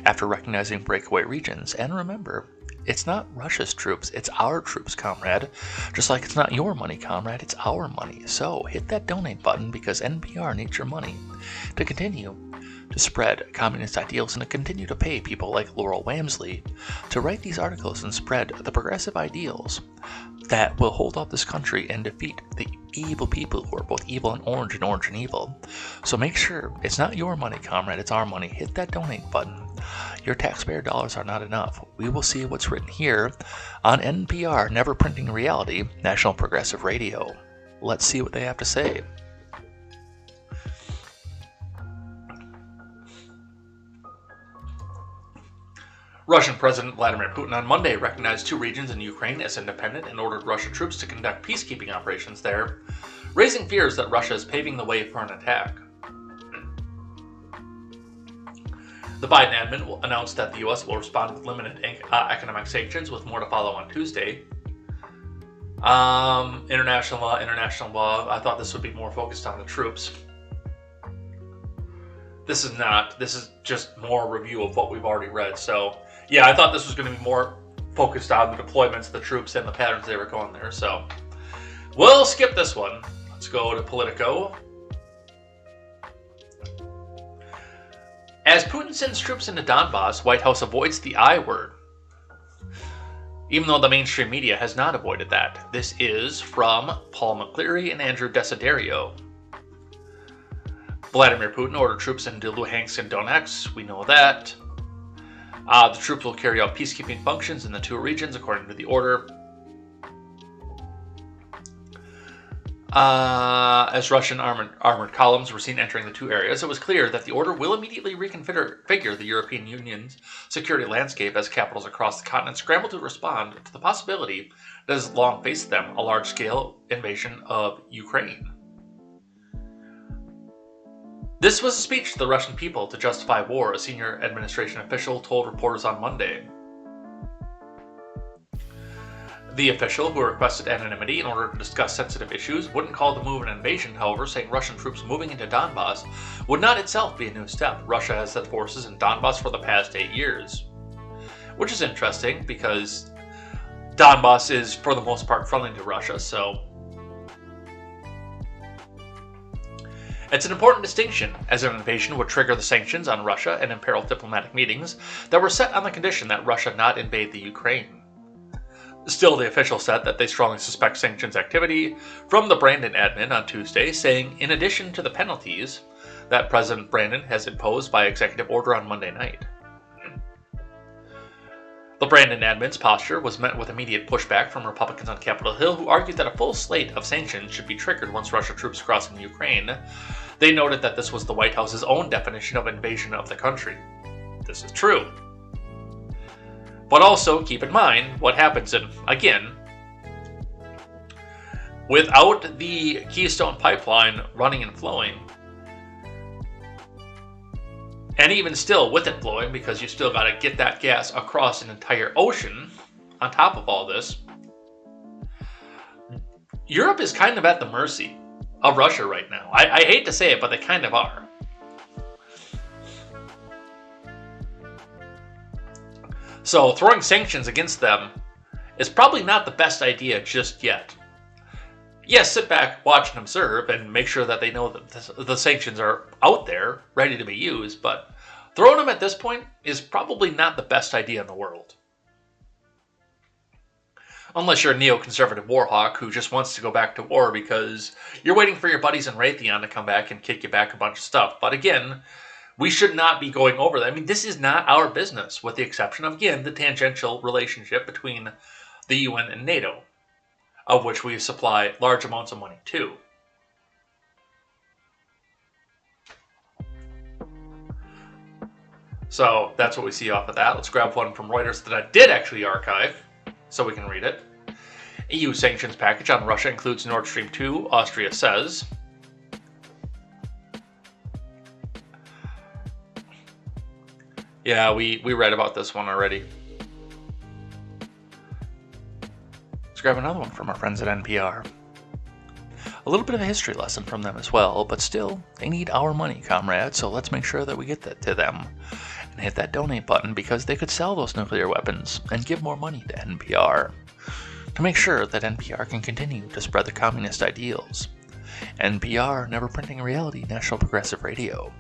after recognizing breakaway regions. And remember, it's not Russia's troops, it's our troops, comrade. Just like it's not your money, comrade, it's our money. So hit that donate button because NPR needs your money to continue to spread communist ideals and to continue to pay people like Laurel Wamsley to write these articles and spread the progressive ideals that will hold up this country and defeat the evil people who are both evil and orange and evil. So make sure it's not your money, comrade, it's our money. Hit that donate button Your taxpayer dollars are not enough. We will see what's written here on NPR, Never Printing Reality, National Progressive Radio. Let's see what they have to say. Russian President Vladimir Putin on Monday recognized 2 regions in Ukraine as independent and ordered Russian troops to conduct peacekeeping operations there, raising fears that Russia is paving the way for an attack. The Biden admin announced that the U.S. will respond with limited economic sanctions, with more to follow on Tuesday. International law. I thought this would be more focused on the troops. This is not. This is just more review of what we've already read. So, yeah, I thought this was going to be more focused on the deployments, the troops, and the patterns they were going there. So, we'll skip this one. Let's go to Politico. As Putin sends troops into Donbass, White House avoids the I word. Even though the mainstream media has not avoided that. This is from Paul McCleary and Andrew Desiderio. Vladimir Putin ordered troops into Luhansk and Donetsk. We know that. The troops will carry out peacekeeping functions in the 2 regions according to the order. As Russian armored columns were seen entering the 2 areas, it was clear that the order will immediately reconfigure the European Union's security landscape as capitals across the continent scramble to respond to the possibility that has long faced them, a large-scale invasion of Ukraine. This was a speech to the Russian people to justify war, a senior administration official told reporters on Monday. The official, who requested anonymity in order to discuss sensitive issues, wouldn't call the move an invasion, however, saying Russian troops moving into Donbass would not itself be a new step. Russia has set forces in Donbass for the past 8 years. Which is interesting, because Donbass is, for the most part, friendly to Russia, so it's an important distinction, as an invasion would trigger the sanctions on Russia and imperil diplomatic meetings that were set on the condition that Russia not invade the Ukraine. Still, the official said that they strongly suspect sanctions activity from the Brandon admin on Tuesday, saying in addition to the penalties that President Brandon has imposed by executive order on Monday night. The Brandon admin's posture was met with immediate pushback from Republicans on Capitol Hill, who argued that a full slate of sanctions should be triggered once Russian troops cross into Ukraine. They noted that this was the White House's own definition of invasion of the country. This is true. But also keep in mind what happens again, without the Keystone Pipeline running and flowing, and even still with it flowing, because you still got to get that gas across an entire ocean on top of all this, Europe is kind of at the mercy of Russia right now. I hate to say it, but they kind of are. So throwing sanctions against them is probably not the best idea just yet. Yes, sit back, watch and observe, and make sure that they know that the sanctions are out there, ready to be used, but throwing them at this point is probably not the best idea in the world. Unless you're a neoconservative war hawk who just wants to go back to war because you're waiting for your buddies in Raytheon to come back and kick you back a bunch of stuff. But again, we should not be going over that. I mean, this is not our business, with the exception of, again, the tangential relationship between the UN and NATO, of which we supply large amounts of money to. So that's what we see off of that. Let's grab one from Reuters that I did actually archive, so we can read it. EU sanctions package on Russia includes Nord Stream 2, Austria says. Yeah, we read about this one already. Let's grab another one from our friends at NPR. A little bit of a history lesson from them as well, but still, they need our money, comrades, so let's make sure that we get that to them. And hit that donate button, because they could sell those nuclear weapons and give more money to NPR to make sure that NPR can continue to spread the communist ideals. NPR, Never Printing Reality, National Progressive Radio.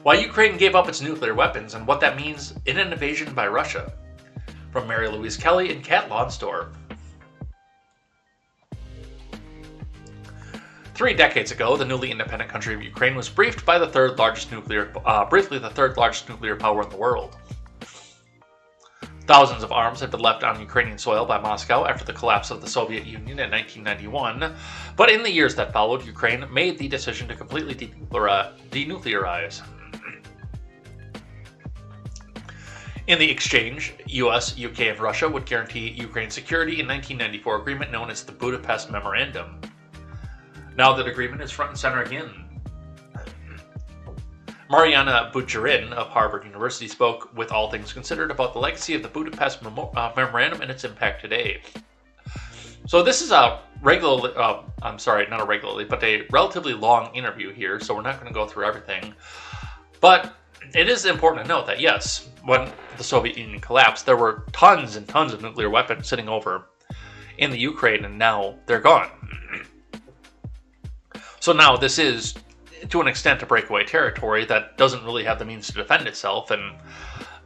Why Ukraine gave up its nuclear weapons and what that means in an invasion by Russia. From Mary Louise Kelly and Kat Lonsdorf. 3 decades ago, the newly independent country of Ukraine was briefed by the third largest nuclear power in the world. Thousands of arms had been left on Ukrainian soil by Moscow after the collapse of the Soviet Union in 1991, but in the years that followed, Ukraine made the decision to completely denuclearize. In the exchange, US, UK, and Russia would guarantee Ukraine's security in 1994 agreement known as the Budapest Memorandum. Now that agreement is front and center again. Mariana Bucharin of Harvard University spoke with All Things Considered about the legacy of the Budapest Memorandum and its impact today. So this is a relatively long interview here, so we're not going to go through everything. But it is important to note that, yes, when the Soviet Union collapsed, there were tons and tons of nuclear weapons sitting over in the Ukraine, and now they're gone. So now this is, to an extent, a breakaway territory that doesn't really have the means to defend itself, and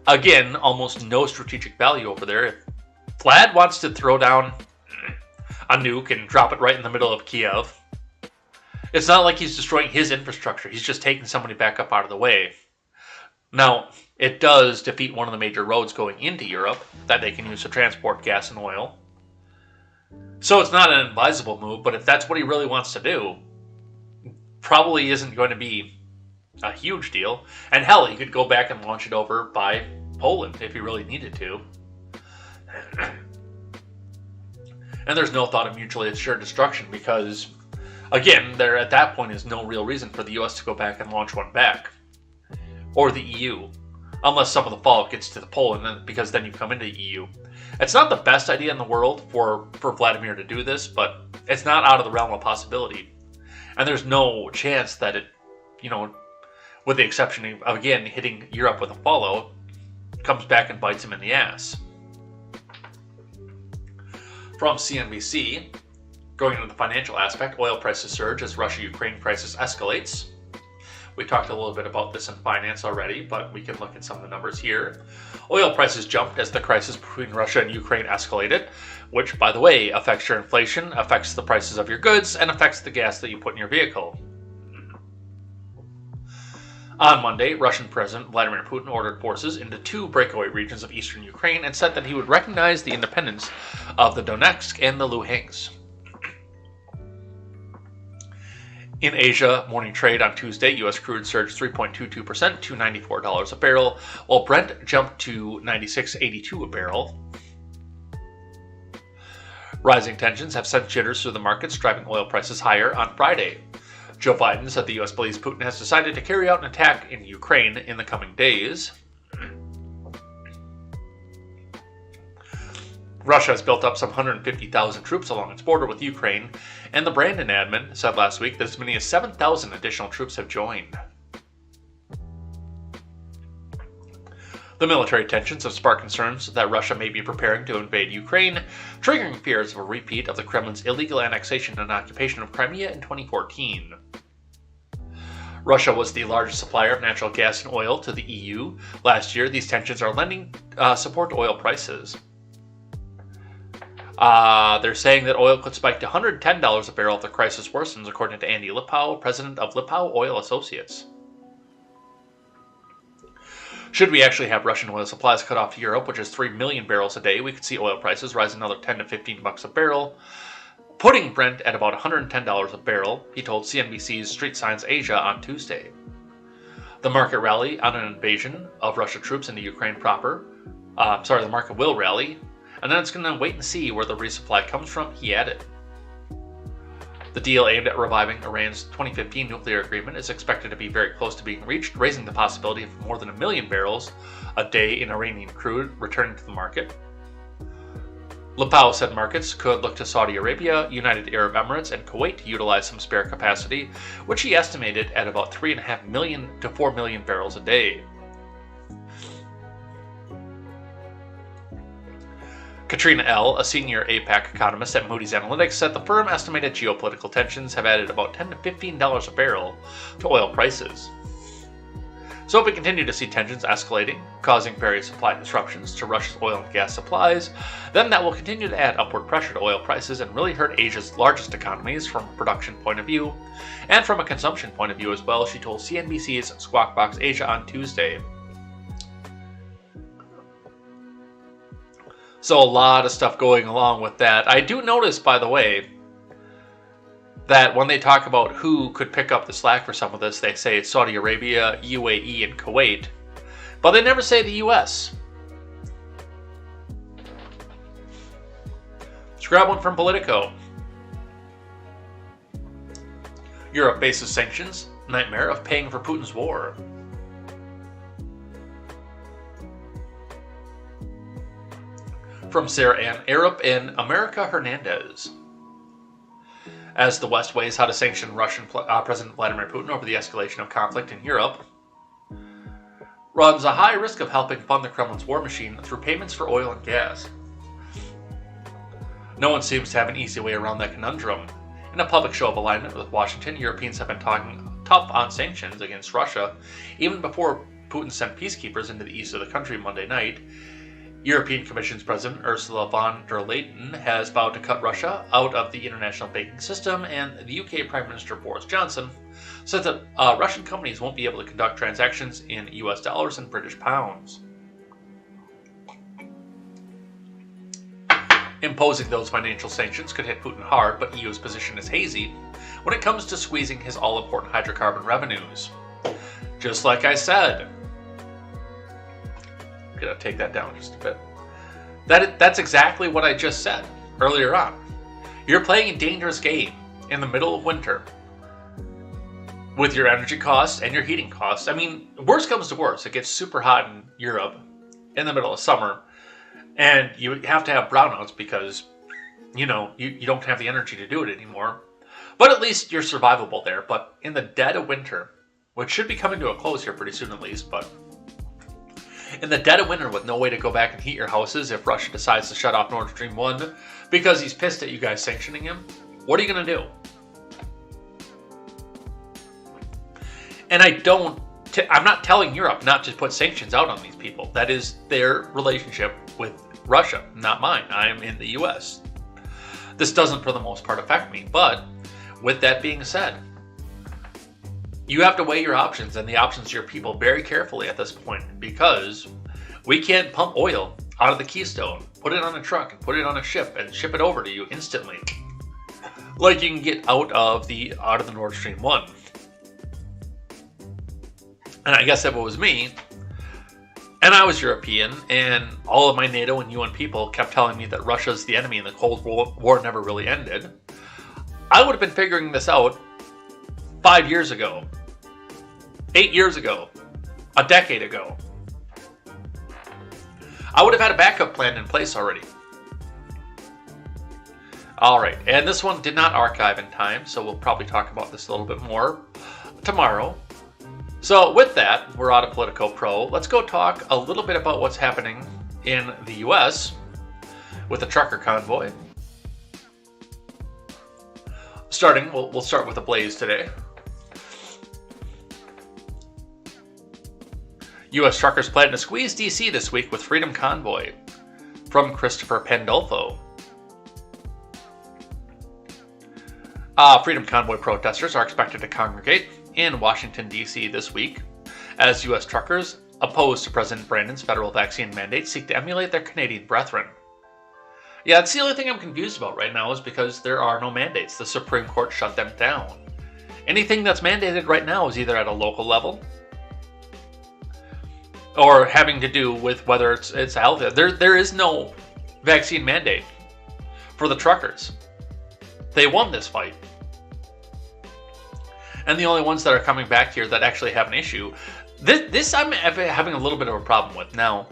again, almost no strategic value over there. If Vlad wants to throw down a nuke and drop it right in the middle of Kyiv, it's not like he's destroying his infrastructure. He's just taking somebody back up out of the way. Now, it does defeat one of the major roads going into Europe that they can use to transport gas and oil. So it's not an advisable move, but if that's what he really wants to do, probably isn't going to be a huge deal. And hell, he could go back and launch it over by Poland if he really needed to. And there's no thought of mutually assured destruction because, again, there at that point is no real reason for the US to go back and launch one back. Or the EU, unless some of the fallout gets to the Poland, because then you come into the EU. It's not the best idea in the world for Vladimir to do this, but it's not out of the realm of possibility. And there's no chance that it, with the exception of, again, hitting Europe with a fallout, comes back and bites him in the ass. From CNBC, going into the financial aspect, oil prices surge as Russia-Ukraine crisis escalates. We talked a little bit about this in finance already, but we can look at some of the numbers here. Oil prices jumped as the crisis between Russia and Ukraine escalated, which, by the way, affects your inflation, affects the prices of your goods, and affects the gas that you put in your vehicle. On Monday, Russian President Vladimir Putin ordered forces into 2 breakaway regions of eastern Ukraine and said that he would recognize the independence of the Donetsk and the Luhansk. In Asia, morning trade on Tuesday, U.S. crude surged 3.22% to $94 a barrel, while Brent jumped to $96.82 a barrel. Rising tensions have sent jitters through the markets, driving oil prices higher on Friday. Joe Biden said the U.S. believes Putin has decided to carry out an attack in Ukraine in the coming days. Russia has built up some 150,000 troops along its border with Ukraine, and the Brandon admin said last week that as many as 7,000 additional troops have joined. The military tensions have sparked concerns that Russia may be preparing to invade Ukraine, triggering fears of a repeat of the Kremlin's illegal annexation and occupation of Crimea in 2014. Russia was the largest supplier of natural gas and oil to the EU. Last year, these tensions are lending support to oil prices. They're saying that oil could spike to $110 a barrel if the crisis worsens, according to Andy Lipow, president of Lipow Oil Associates. Should we actually have Russian oil supplies cut off to Europe, which is 3 million barrels a day, we could see oil prices rise another 10 to 15 bucks a barrel, putting Brent at about $110 a barrel, he told CNBC's Street Signs Asia on Tuesday. The market rally on an invasion of Russian troops into Ukraine proper. The market will rally, and then it's going to wait and see where the resupply comes from, he added. The deal aimed at reviving Iran's 2015 nuclear agreement is expected to be very close to being reached, raising the possibility of more than 1 million barrels a day in Iranian crude returning to the market. Lipow said markets could look to Saudi Arabia, United Arab Emirates, and Kuwait to utilize some spare capacity, which he estimated at about 3.5 million to 4 million barrels a day. Katrina L., a senior APAC economist at Moody's Analytics, said the firm estimated geopolitical tensions have added about $10 to $15 a barrel to oil prices. So if we continue to see tensions escalating, causing various supply disruptions to Russia's oil and gas supplies, then that will continue to add upward pressure to oil prices and really hurt Asia's largest economies from a production point of view, and from a consumption point of view as well, she told CNBC's Squawk Box Asia on Tuesday. So a lot of stuff going along with that. I do notice, by the way, that when they talk about who could pick up the slack for some of this, they say Saudi Arabia, UAE, and Kuwait, but they never say the US. Let's grab one from Politico. Europe faces sanctions, nightmare of paying for Putin's war. From Sarah Ann Arup and America Hernandez. As the West weighs how to sanction Russian President Vladimir Putin over the escalation of conflict in Europe, runs a high risk of helping fund the Kremlin's war machine through payments for oil and gas. No one seems to have an easy way around that conundrum. In a public show of alignment with Washington, Europeans have been talking tough on sanctions against Russia, even before Putin sent peacekeepers into the east of the country Monday night. European Commission's President Ursula von der Leyen has vowed to cut Russia out of the international banking system, and the UK Prime Minister Boris Johnson said that Russian companies won't be able to conduct transactions in US dollars and British pounds. Imposing those financial sanctions could hit Putin hard, but EU's position is hazy when it comes to squeezing his all-important hydrocarbon revenues. Just like I said. I'm going to take that down just a bit. That's exactly what I just said earlier on. You're playing a dangerous game in the middle of winter with your energy costs and your heating costs. I mean, worst comes to worst, it gets super hot in Europe in the middle of summer, and you have to have brownouts because, you don't have the energy to do it anymore. But at least you're survivable there. But in the dead of winter, which should be coming to a close here pretty soon at least, but in the dead of winter with no way to go back and heat your houses if Russia decides to shut off Nord Stream 1 because he's pissed at you guys sanctioning him, what are you going to do? And I'm not telling Europe not to put sanctions out on these people. That is their relationship with Russia, not mine. I'm in the US. This doesn't, for the most part, affect me. But with that being said, you have to weigh your options and the options of your people very carefully at this point, because we can't pump oil out of the Keystone, put it on a truck, and put it on a ship, and ship it over to you instantly, like you can get out of the Nord Stream 1. And I guess if it was me, and I was European, and all of my NATO and UN people kept telling me that Russia's the enemy and the Cold War never really ended, I would have been figuring this out 5 years ago, 8 years ago, a decade ago. I would have had a backup plan in place already. Alright, and this one did not archive in time, so we'll probably talk about this a little bit more tomorrow. So with that, we're out of Politico Pro. Let's go talk a little bit about what's happening in the US with the trucker convoy. We'll start with a blaze today. U.S. truckers plan to squeeze D.C. this week with Freedom Convoy. From Christopher Pandolfo. Freedom Convoy protesters are expected to congregate in Washington, D.C. this week as U.S. truckers, opposed to President Brandon's federal vaccine mandate, seek to emulate their Canadian brethren. Yeah, that's the only thing I'm confused about right now is because there are no mandates. The Supreme Court shut them down. Anything that's mandated right now is either at a local level or having to do with whether it's health. There is no vaccine mandate for the truckers. They won this fight. And the only ones that are coming back here that actually have an issue, this I'm having a little bit of a problem with. Now,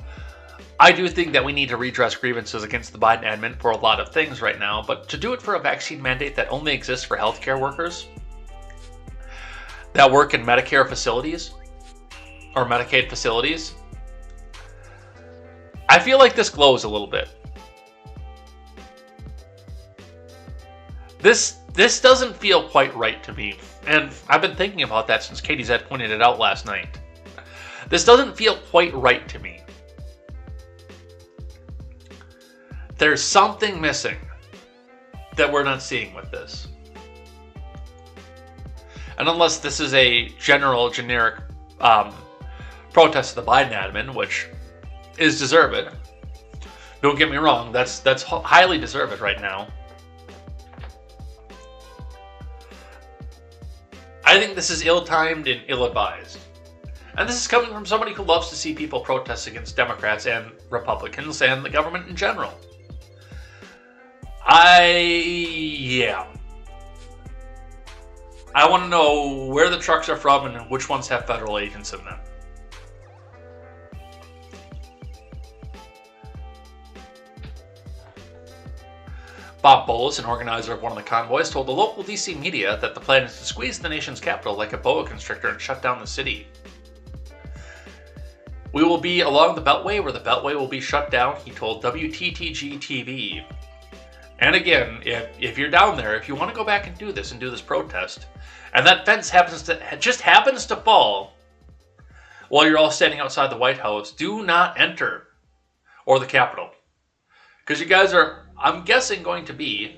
I do think that we need to redress grievances against the Biden admin for a lot of things right now, but to do it for a vaccine mandate that only exists for healthcare workers that work in Medicare facilities or Medicaid facilities, I feel like this glows a little bit. This doesn't feel quite right to me, and I've been thinking about that since KTZed pointed it out last night. This doesn't feel quite right to me. There's something missing that we're not seeing with this. And unless this is a generic protest of the Biden admin, which is deserved. Don't get me wrong, that's highly deserved right now. I think this is ill-timed and ill-advised. And this is coming from somebody who loves to see people protest against Democrats and Republicans and the government in general. I want to know where the trucks are from and which ones have federal agents in them. Bob Bolus, an organizer of one of the convoys, told the local DC media that the plan is to squeeze the nation's capital like a boa constrictor and shut down the city. We will be along the Beltway where the Beltway will be shut down, he told WTTG-TV. And again, if you're down there, if you want to go back and do this protest, and that fence just happens to fall while you're all standing outside the White House, do not enter, or the Capitol. Because you guys are, I'm guessing, going to be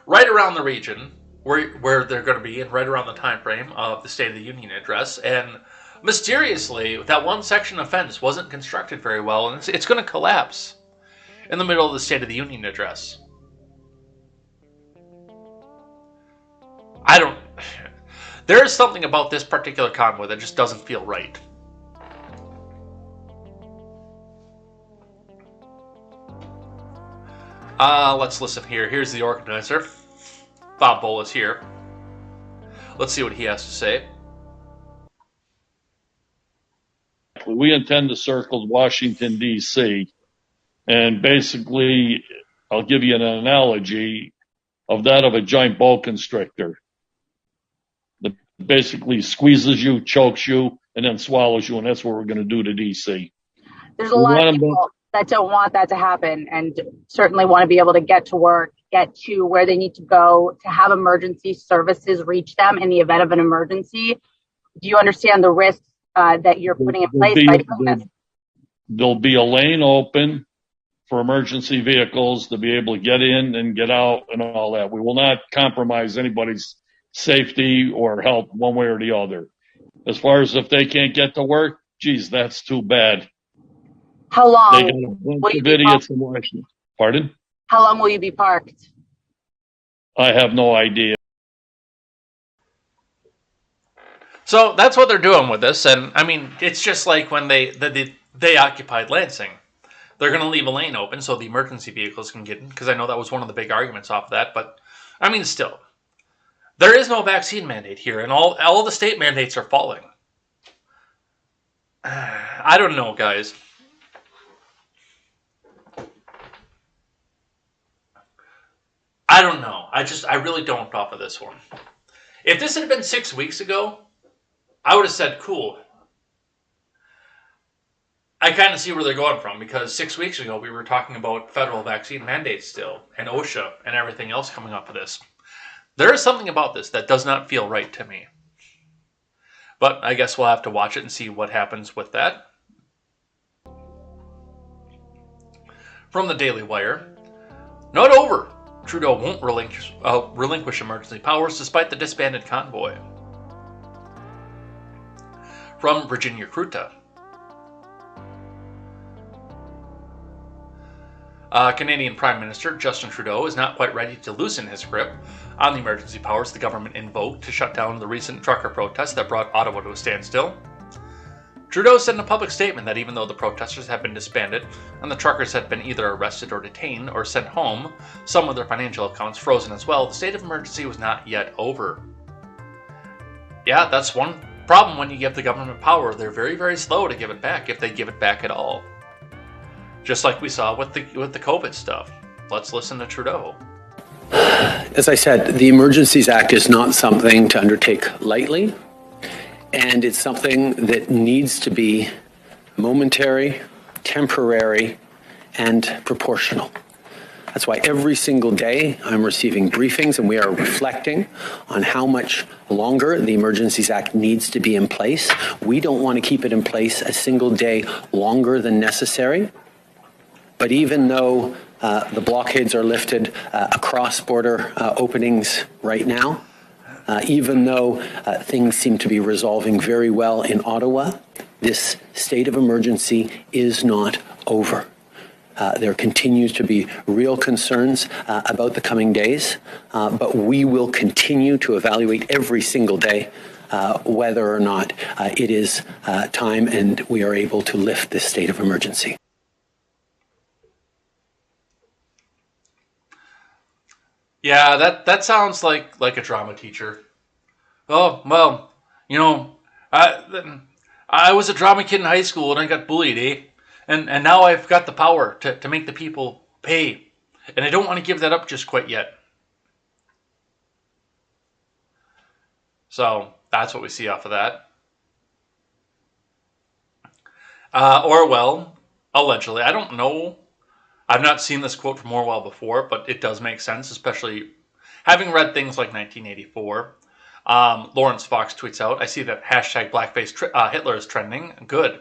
right around the region where they're going to be, and right around the time frame of the State of the Union address. And mysteriously, that one section of fence wasn't constructed very well, and it's going to collapse in the middle of the State of the Union address. There is something about this particular convoy that just doesn't feel right. Let's listen here. Here's the organizer, Bob Bolus here. Let's see what he has to say. We intend to circle Washington, D.C., and basically, I'll give you an analogy of that of a giant boa constrictor that basically squeezes you, chokes you, and then swallows you, and that's what we're going to do to D.C. There's a lot of people that don't want that to happen and certainly want to be able to get to work, get to where they need to go, to have emergency services reach them in the event of an emergency. Do you understand the risks that you're putting in place by doing this? There'll be a lane open for emergency vehicles to be able to get in and get out and all that. We will not compromise anybody's safety or health one way or the other. As far as if they can't get to work, geez, that's too bad. How long They got a bunch of idiots in Washington. Pardon? How long will you be parked? I have no idea. So that's what they're doing with this, and I mean, it's just like when they occupied Lansing. They're going to leave a lane open so the emergency vehicles can get in, because I know that was one of the big arguments off of that, but I mean, still. There is no vaccine mandate here, and all the state mandates are falling. I don't know, guys. I don't know. I really don't off of this one. If this had been 6 weeks ago, I would have said, cool. I kind of see where they're going from, because 6 weeks ago we were talking about federal vaccine mandates still, and OSHA, and everything else coming up with this. There is something about this that does not feel right to me. But I guess we'll have to watch it and see what happens with that. From the Daily Wire, not over. Trudeau won't relinquish emergency powers despite the disbanded convoy. From Virginia Kruta, Canadian Prime Minister Justin Trudeau is not quite ready to loosen his grip on the emergency powers the government invoked to shut down the recent trucker protests that brought Ottawa to a standstill. Trudeau said in a public statement that even though the protesters had been disbanded and the truckers had been either arrested or detained or sent home, some of their financial accounts frozen as well, the state of emergency was not yet over. Yeah, that's one problem when you give the government power. They're very, very slow to give it back, if they give it back at all. Just like we saw with the COVID stuff. Let's listen to Trudeau. As I said, the Emergencies Act is not something to undertake lightly. And it's something that needs to be momentary, temporary, and proportional. That's why every single day I'm receiving briefings and we are reflecting on how much longer the Emergencies Act needs to be in place. We don't want to keep it in place a single day longer than necessary. But even though the blockades are lifted across border openings right now, even though things seem to be resolving very well in Ottawa, this state of emergency is not over. There continues to be real concerns about the coming days, but we will continue to evaluate every single day whether or not it is time and we are able to lift this state of emergency. Yeah, that sounds like a drama teacher. Oh, well, you know, I was a drama kid in high school and I got bullied, eh? And now I've got the power to make the people pay. And I don't want to give that up just quite yet. So that's what we see off of that. Orwell, allegedly. I don't know. I've not seen this quote from Orwell before, but it does make sense, especially having read things like 1984. Lawrence Fox tweets out, I see that hashtag blackface Hitler is trending. Good.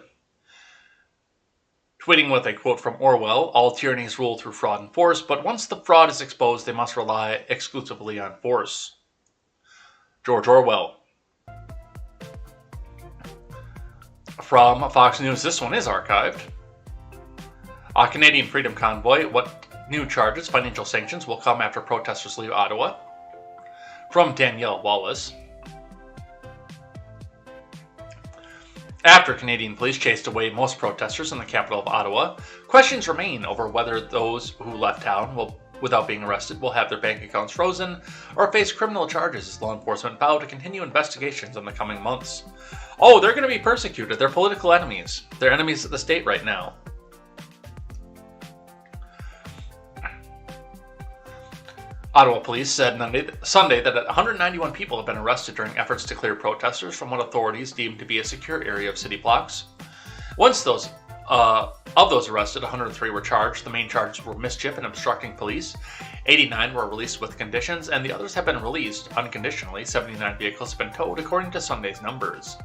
Tweeting with a quote from Orwell, all tyrannies rule through fraud and force, but once the fraud is exposed, they must rely exclusively on force. George Orwell. From Fox News, this one is archived. Canadian Freedom Convoy, what new charges, financial sanctions, will come after protesters leave Ottawa? From Danielle Wallace. After Canadian police chased away most protesters in the capital of Ottawa, questions remain over whether those who left town without being arrested will have their bank accounts frozen or face criminal charges as law enforcement vow to continue investigations in the coming months. Oh, they're going to be persecuted. They're political enemies. They're enemies of the state right now. Ottawa police said Sunday that 191 people have been arrested during efforts to clear protesters from what authorities deemed to be a secure area of city blocks. Of those arrested, 103 were charged. The main charges were mischief and obstructing police. 89 were released with conditions, and the others have been released unconditionally. 79 vehicles have been towed, according to Sunday's numbers.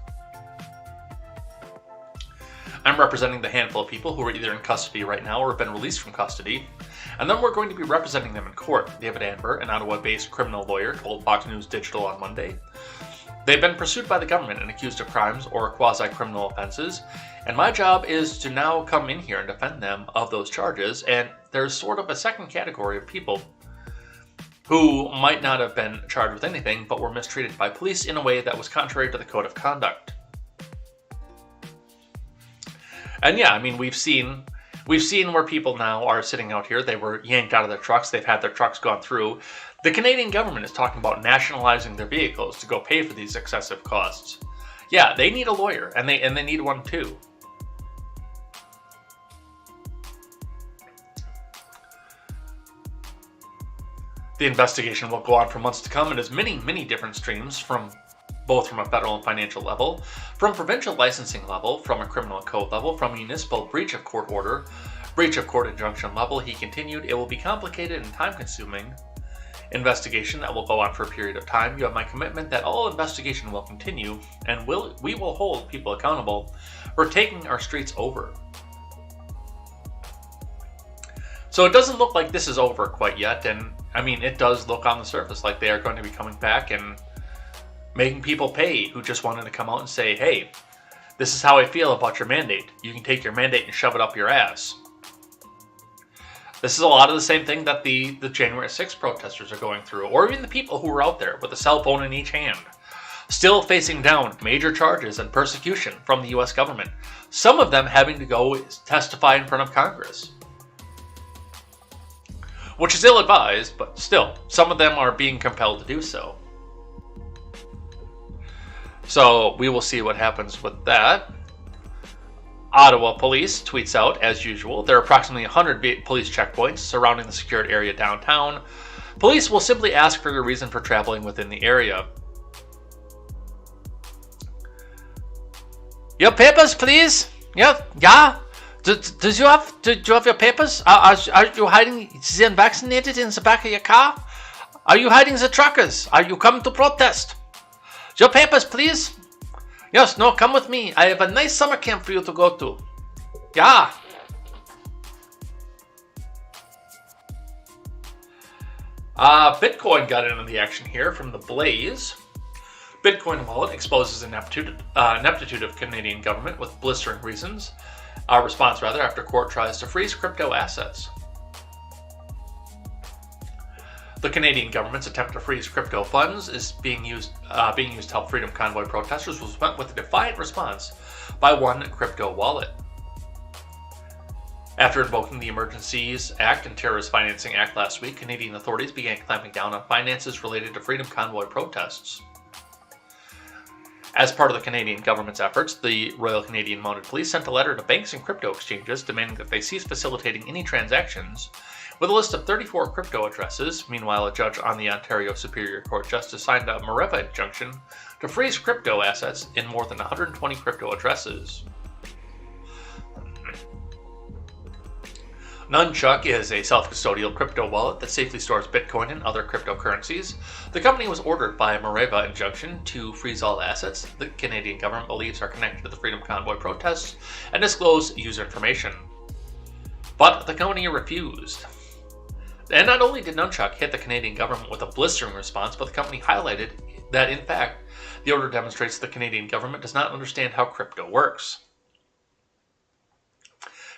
I'm representing the handful of people who are either in custody right now or have been released from custody, and then we're going to be representing them in court, David Amber, an Ottawa-based criminal lawyer, told Fox News Digital on Monday. They've been pursued by the government and accused of crimes or quasi-criminal offenses, and my job is to now come in here and defend them of those charges, and there's sort of a second category of people who might not have been charged with anything, but were mistreated by police in a way that was contrary to the code of conduct. And yeah, I mean, we've seen where people now are sitting out here. They were yanked out of their trucks. They've had their trucks gone through. The Canadian government is talking about nationalizing their vehicles to go pay for these excessive costs. Yeah, they need a lawyer, and they need one too. The investigation will go on for months to come and has many, many different streams both from a federal and financial level, from provincial licensing level, from a criminal code level, from municipal breach of court order, breach of court injunction level. He continued, it will be complicated and time-consuming investigation that will go on for a period of time. You have my commitment that all investigation will continue, and we will hold people accountable for taking our streets over. So it doesn't look like this is over quite yet, and I mean, it does look on the surface like they are going to be coming back and making people pay who just wanted to come out and say, hey, this is how I feel about your mandate. You can take your mandate and shove it up your ass. This is a lot of the same thing that the January 6th protesters are going through, or even the people who were out there with a cell phone in each hand, still facing down major charges and persecution from the U.S. government, some of them having to go testify in front of Congress. Which is ill-advised, but still, some of them are being compelled to do so. So we will see what happens with that. Ottawa police tweets out, as usual, there are approximately 100 police checkpoints surrounding the secured area downtown. Police will simply ask for your reason for traveling within the area. Your papers, please. Yeah. Do you have your papers? Are you hiding the unvaccinated in the back of your car? Are you hiding the truckers? Are you coming to protest? Your papers, please. Yes, no, come with me. I have a nice summer camp for you to go to. Yeah. Bitcoin got into the action here from the Blaze. Bitcoin wallet exposes the ineptitude of Canadian government with blistering response after court tries to freeze crypto assets. The Canadian government's attempt to freeze crypto funds is being used to help Freedom Convoy protesters was met with a defiant response by one crypto wallet. After invoking the Emergencies Act and Terrorist Financing Act last week, Canadian authorities began clamping down on finances related to Freedom Convoy protests. As part of the Canadian government's efforts, the Royal Canadian Mounted Police sent a letter to banks and crypto exchanges demanding that they cease facilitating any transactions with a list of 34 crypto addresses. Meanwhile, a judge on the Ontario Superior Court Justice signed a Mareva injunction to freeze crypto assets in more than 120 crypto addresses. Nunchuck is a self-custodial crypto wallet that safely stores Bitcoin and other cryptocurrencies. The company was ordered by a Mareva injunction to freeze all assets the Canadian government believes are connected to the Freedom Convoy protests and disclose user information. But the company refused. And not only did Nunchuck hit the Canadian government with a blistering response, but the company highlighted that, in fact, the order demonstrates the Canadian government does not understand how crypto works.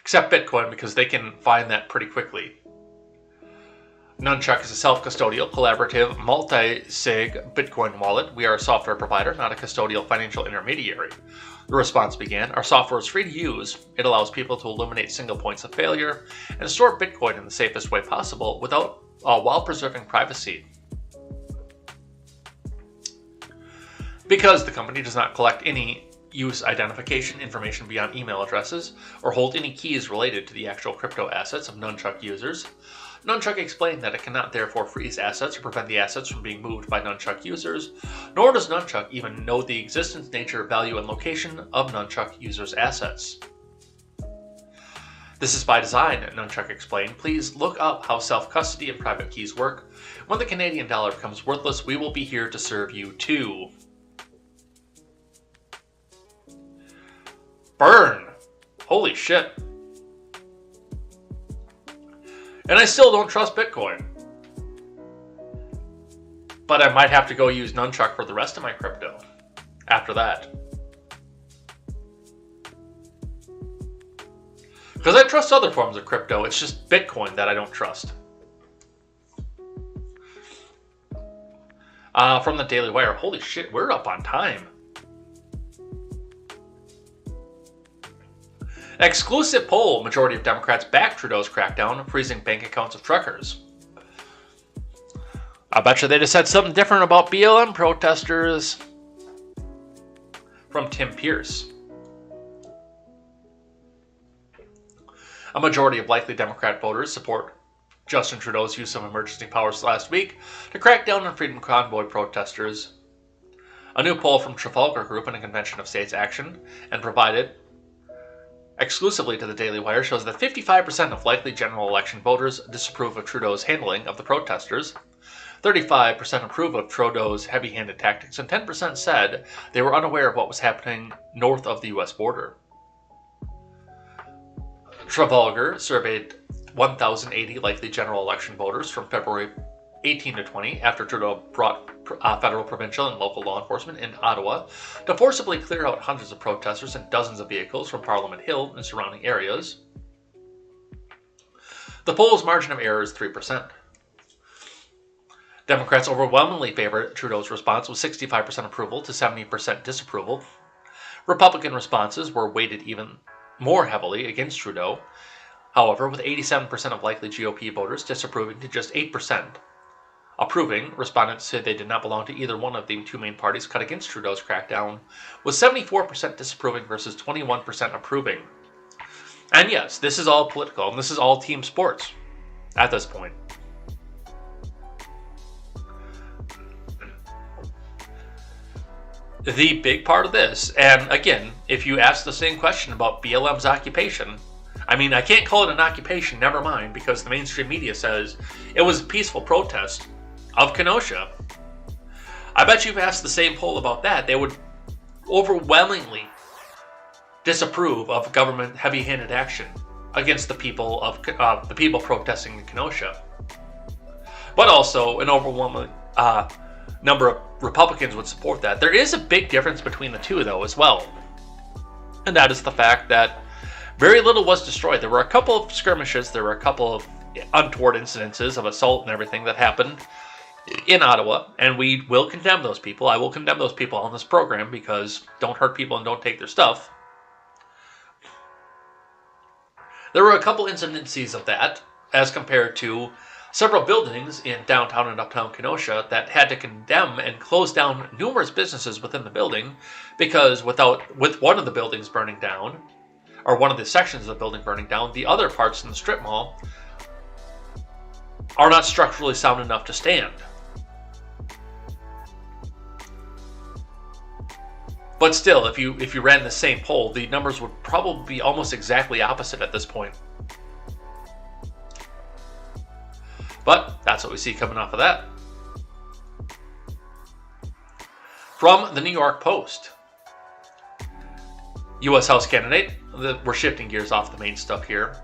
Except Bitcoin, because they can find that pretty quickly. Nunchuck is a self-custodial, collaborative, multi-sig Bitcoin wallet. We are a software provider, not a custodial financial intermediary. The response began, our software is free to use. It allows people to eliminate single points of failure and store Bitcoin in the safest way possible while preserving privacy. Because the company does not collect any use identification information beyond email addresses, or hold any keys related to the actual crypto assets of Nunchuck users. Nunchuck explained that it cannot therefore freeze assets or prevent the assets from being moved by Nunchuck users, nor does Nunchuck even know the existence, nature, value, and location of Nunchuck users' assets. This is by design, Nunchuck explained. Please look up how self-custody and private keys work. When the Canadian dollar becomes worthless, we will be here to serve you too. Burn! Holy shit. And I still don't trust Bitcoin. But I might have to go use Nunchuck for the rest of my crypto after that. Because I trust other forms of crypto, it's just Bitcoin that I don't trust. From the Daily Wire, holy shit, we're up on time. Exclusive poll, majority of Democrats back Trudeau's crackdown, freezing bank accounts of truckers. I bet you they just said something different about BLM protesters. From Tim Pierce. A majority of likely Democrat voters support Justin Trudeau's use of emergency powers last week to crack down on Freedom Convoy protesters. A new poll from Trafalgar Group and a Convention of States Action and provided exclusively to the Daily Wire shows that 55% of likely general election voters disapprove of Trudeau's handling of the protesters, 35% approve of Trudeau's heavy-handed tactics, and 10% said they were unaware of what was happening north of the U.S. border. Trafalgar surveyed 1,080 likely general election voters from February 18 to 20 after Trudeau brought federal, provincial, and local law enforcement in Ottawa to forcibly clear out hundreds of protesters and dozens of vehicles from Parliament Hill and surrounding areas. The poll's margin of error is 3%. Democrats overwhelmingly favor Trudeau's response with 65% approval to 70% disapproval. Republican responses were weighted even more heavily against Trudeau, however, with 87% of likely GOP voters disapproving to just 8%. Approving, respondents said they did not belong to either one of the two main parties cut against Trudeau's crackdown, with 74% disapproving versus 21% approving. And yes, this is all political, and this is all team sports at this point. The big part of this, and again, if you ask the same question about BLM's occupation, I mean, I can't call it an occupation, never mind, because the mainstream media says it was a peaceful protest of Kenosha. I bet you've asked the same poll about that, they would overwhelmingly disapprove of government heavy-handed action against the people protesting in Kenosha. But also, an overwhelming number of Republicans would support that. There is a big difference between the two, though, as well. And that is the fact that very little was destroyed. There were a couple of skirmishes, there were a couple of untoward incidences of assault and everything that happened in Ottawa, and we will condemn those people. I will condemn those people on this program because don't hurt people and don't take their stuff. There were a couple incidences of that as compared to several buildings in downtown and uptown Kenosha that had to condemn and close down numerous businesses within the building because with one of the buildings burning down, or one of the sections of the building burning down, the other parts in the strip mall are not structurally sound enough to stand. But still, if you ran the same poll, the numbers would probably be almost exactly opposite at this point. But that's what we see coming off of that. From the New York Post, U.S. House candidate, we're shifting gears off the main stuff here,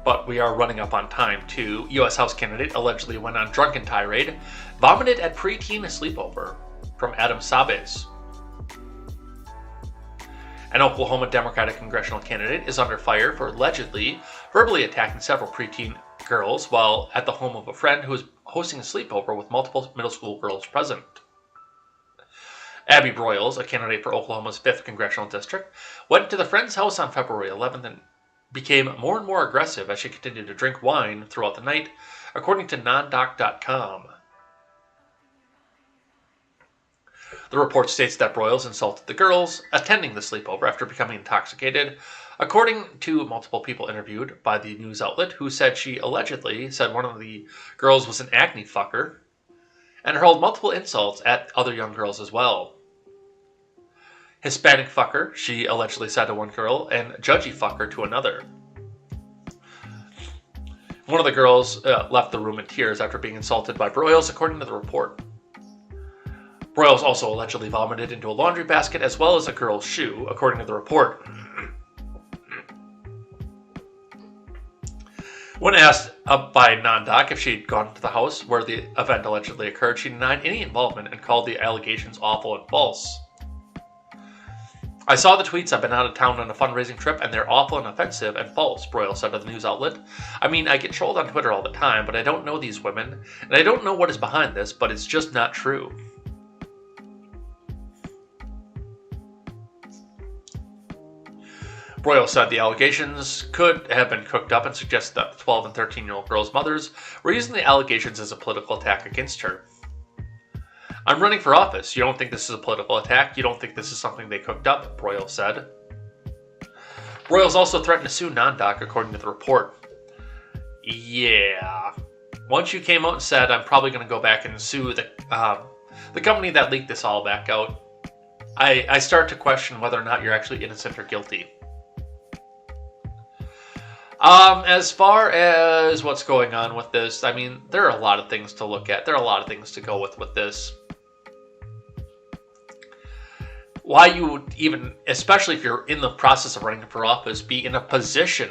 but we are running up on time too. U.S. House candidate allegedly went on drunken tirade, vomited at preteen sleepover, from Adam Sabes. An Oklahoma Democratic congressional candidate is under fire for allegedly verbally attacking several preteen girls while at the home of a friend who was hosting a sleepover with multiple middle school girls present. Abby Broyles, a candidate for Oklahoma's 5th congressional district, went to the friend's house on February 11th and became more and more aggressive as she continued to drink wine throughout the night, according to nondoc.com. The report states that Broyles insulted the girls attending the sleepover after becoming intoxicated, according to multiple people interviewed by the news outlet, who said she allegedly said one of the girls was an acne fucker, and hurled multiple insults at other young girls as well. Hispanic fucker, she allegedly said to one girl, and judgy fucker to another. One of the girls left the room in tears after being insulted by Broyles, according to the report. Broyles also allegedly vomited into a laundry basket as well as a girl's shoe, according to the report. When asked by NonDoc if she'd gone to the house where the event allegedly occurred, she denied any involvement and called the allegations awful and false. I saw the tweets. I've been out of town on a fundraising trip, and they're awful and offensive and false, Broyles said to the news outlet. I mean, I get trolled on Twitter all the time, but I don't know these women, and I don't know what is behind this, but it's just not true. Broyles said the allegations could have been cooked up and suggested that the 12 and 13-year-old girls' mothers were using the allegations as a political attack against her. I'm running for office. You don't think this is a political attack? You don't think this is something they cooked up? Broyles said. Broyles also threatened to sue NonDoc, according to the report. Yeah. Once you came out and said, I'm probably going to go back and sue the company that leaked this all back out, I start to question whether or not you're actually innocent or guilty. As far as what's going on with this, I mean, there are a lot of things to look at. There are a lot of things to go with this. Why you would even, especially if you're in the process of running for office, be in a position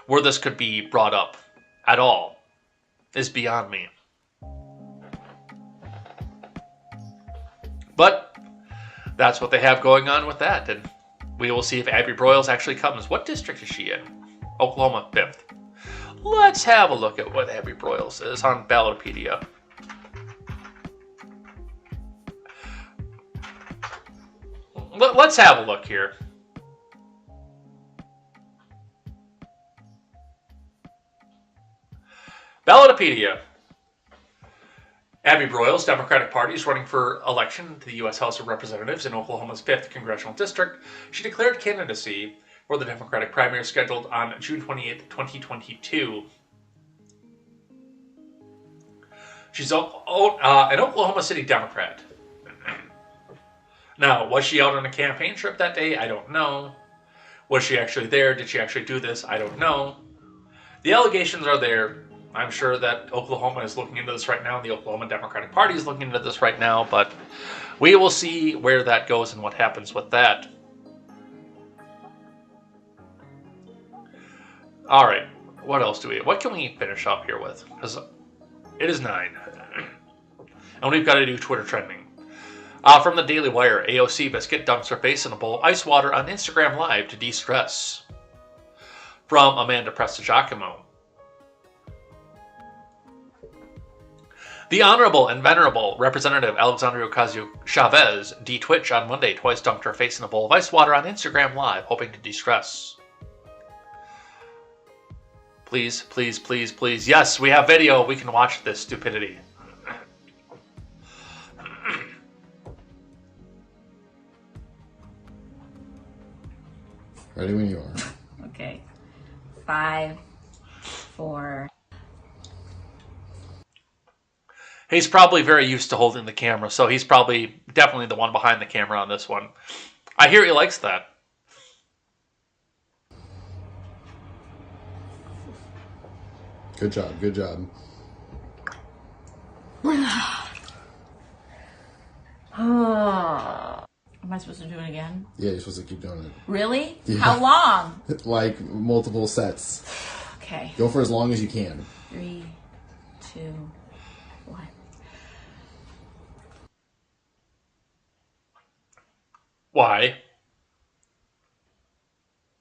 where this could be brought up at all is beyond me. But that's what they have going on with that, and we will see if Abby Broyles actually comes. What district is she in? Oklahoma 5th. Let's have a look at what Abby Broyles is on Ballotopedia. Let's have a look here. Ballotopedia. Abby Broyles, Democratic Party, is running for election to the U.S. House of Representatives in Oklahoma's 5th congressional district. She declared candidacy for the Democratic primary scheduled on June 28, 2022. She's an Oklahoma City Democrat. Now, was she out on a campaign trip that day? I don't know. Was she actually there? Did she actually do this? I don't know. The allegations are there. I'm sure that Oklahoma is looking into this right now, and the Oklahoma Democratic Party is looking into this right now, but we will see where that goes and what happens with that. All right, what else do we? What can we finish up here with? Because it is 9, and we've got to do Twitter trending. From the Daily Wire, AOC biscuit dunks her face in a bowl of ice water on Instagram Live to de-stress. From Amanda Prestigiacomo. The Honorable and Venerable Representative Alexandria Ocasio-Chavez de-Twitch on Monday twice dunked her face in a bowl of ice water on Instagram Live, hoping to de-stress. Please, please, please, please. Yes, we have video. We can watch this stupidity. Ready when you are. Okay. 5, 4. He's probably very used to holding the camera, so he's probably definitely the one behind the camera on this one. I hear he likes that. Good job, good job. Am I supposed to do it again? Yeah, you're supposed to keep doing it. Really? Yeah. How long? Like multiple sets. Okay. Go for as long as you can. 3, 2, 1. Why?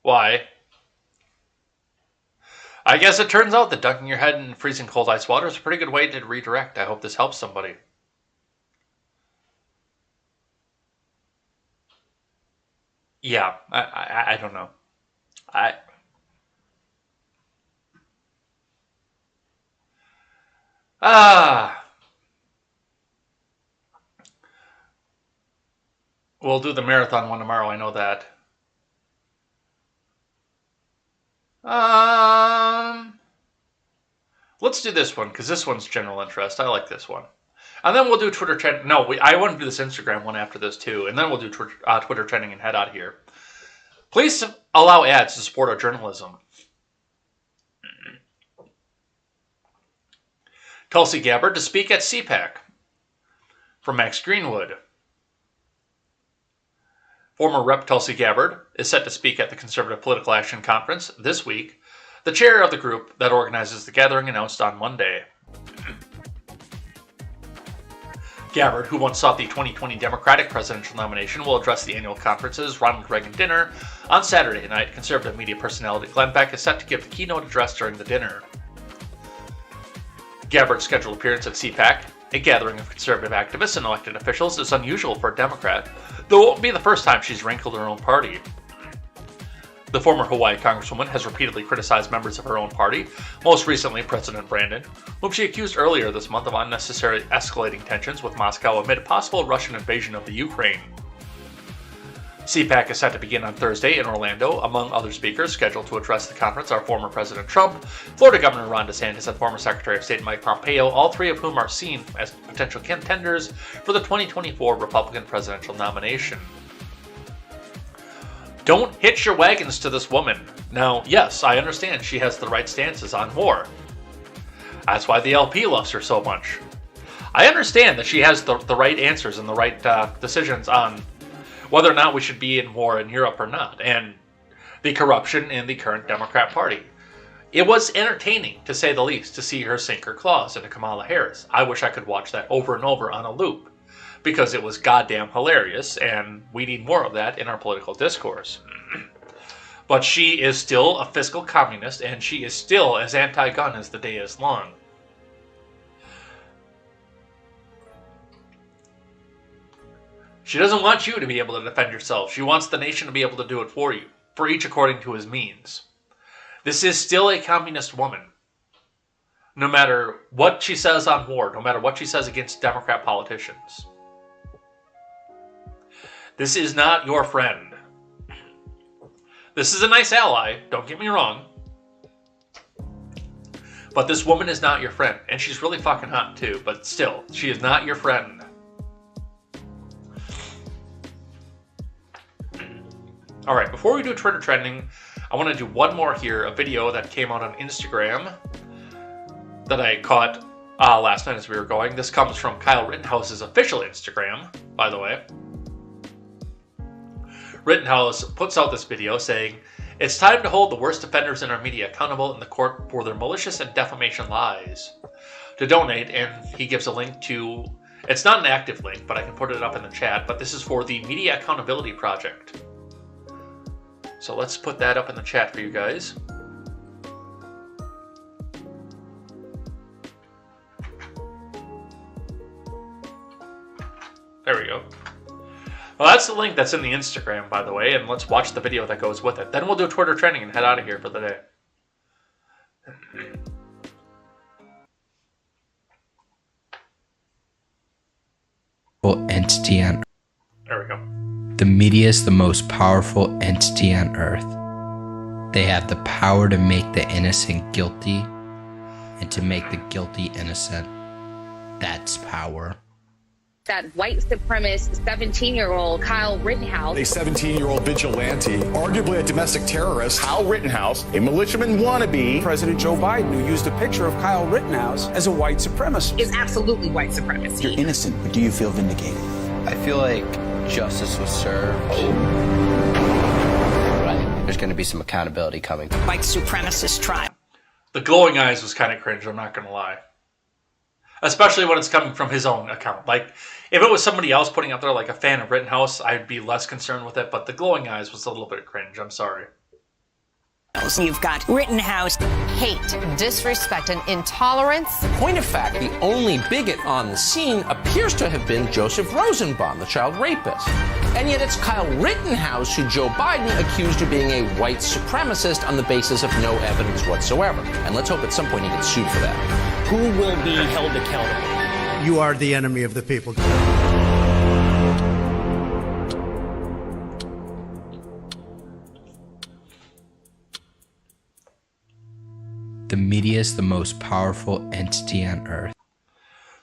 Why? I guess it turns out that dunking your head in freezing cold ice water is a pretty good way to redirect. I hope this helps somebody. Yeah, I don't know. We'll do the marathon one tomorrow, I know that. Let's do this one, because this one's general interest. I like this one. And then we'll do Twitter trend. No, I want to do this Instagram one after this too. And then we'll do Twitter trending and head out of here. Please allow ads to support our journalism. Tulsi Gabbard to speak at CPAC. From Max Greenwood. Former Rep. Tulsi Gabbard is set to speak at the Conservative Political Action Conference this week. The chair of the group that organizes the gathering announced on Monday. Gabbard, who once sought the 2020 Democratic presidential nomination, will address the annual conference's Ronald Reagan dinner on Saturday night. Conservative media personality Glenn Beck is set to give the keynote address during the dinner. Gabbard's scheduled appearance at CPAC, a gathering of conservative activists and elected officials, is unusual for a Democrat, though it won't be the first time she's wrinkled her own party. The former Hawaii Congresswoman has repeatedly criticized members of her own party, most recently President Brandon, whom she accused earlier this month of unnecessarily escalating tensions with Moscow amid a possible Russian invasion of the Ukraine. CPAC is set to begin on Thursday in Orlando. Among other speakers scheduled to address the conference are former President Trump, Florida Governor Ron DeSantis, and former Secretary of State Mike Pompeo, all three of whom are seen as potential contenders for the 2024 Republican presidential nomination. Don't hitch your wagons to this woman. Now, yes, I understand she has the right stances on war. That's why the LP loves her so much. I understand that she has the right answers and the right decisions on whether or not we should be in war in Europe or not, and the corruption in the current Democrat Party. It was entertaining, to say the least, to see her sink her claws into Kamala Harris. I wish I could watch that over and over on a loop, because it was goddamn hilarious, and we need more of that in our political discourse. But she is still a fiscal communist, and she is still as anti-gun as the day is long. She doesn't want you to be able to defend yourself. She wants the nation to be able to do it for you, for each according to his means. This is still a communist woman. No matter what she says on war, no matter what she says against Democrat politicians. This is not your friend. This is a nice ally, don't get me wrong. But this woman is not your friend. And she's really fucking hot too, but still, she is not your friend. All right, before we do Twitter trending, I want to do one more here, a video that came out on Instagram that I caught last night as we were going. This comes from Kyle Rittenhouse's official Instagram, by the way. Rittenhouse puts out this video saying, "It's time to hold the worst offenders in our media accountable in the court for their malicious and defamation lies." To donate, and he gives a link to, it's not an active link, but I can put it up in the chat, but this is for the Media Accountability Project. So let's put that up in the chat for you guys. There we go. Well, that's the link that's in the Instagram, by the way, and let's watch the video that goes with it. Then we'll do Twitter trending and head out of here for the day. Entity on There we go. The media is the most powerful entity on earth. They have the power to make the innocent guilty and to make the guilty innocent. That's power. That white supremacist 17-year-old Kyle Rittenhouse. A 17-year-old vigilante, arguably a domestic terrorist. Kyle Rittenhouse, a militiaman wannabe. President Joe Biden, who used a picture of Kyle Rittenhouse as a white supremacist. Is absolutely white supremacy. You're innocent, but do you feel vindicated? I feel like justice was served. Right. There's going to be some accountability coming. White supremacist trial. The glowing eyes was kind of cringe, I'm not going to lie. Especially when it's coming from his own account. Like, if it was somebody else putting up there, like a fan of Rittenhouse, I'd be less concerned with it, but the glowing eyes was a little bit cringe, I'm sorry. You've got Rittenhouse. Hate, disrespect, and intolerance. Point of fact, the only bigot on the scene appears to have been Joseph Rosenbaum, the child rapist. And yet it's Kyle Rittenhouse who Joe Biden accused of being a white supremacist on the basis of no evidence whatsoever. And let's hope at some point he gets sued for that. Who will be held accountable? You are the enemy of the people. The media is the most powerful entity on earth.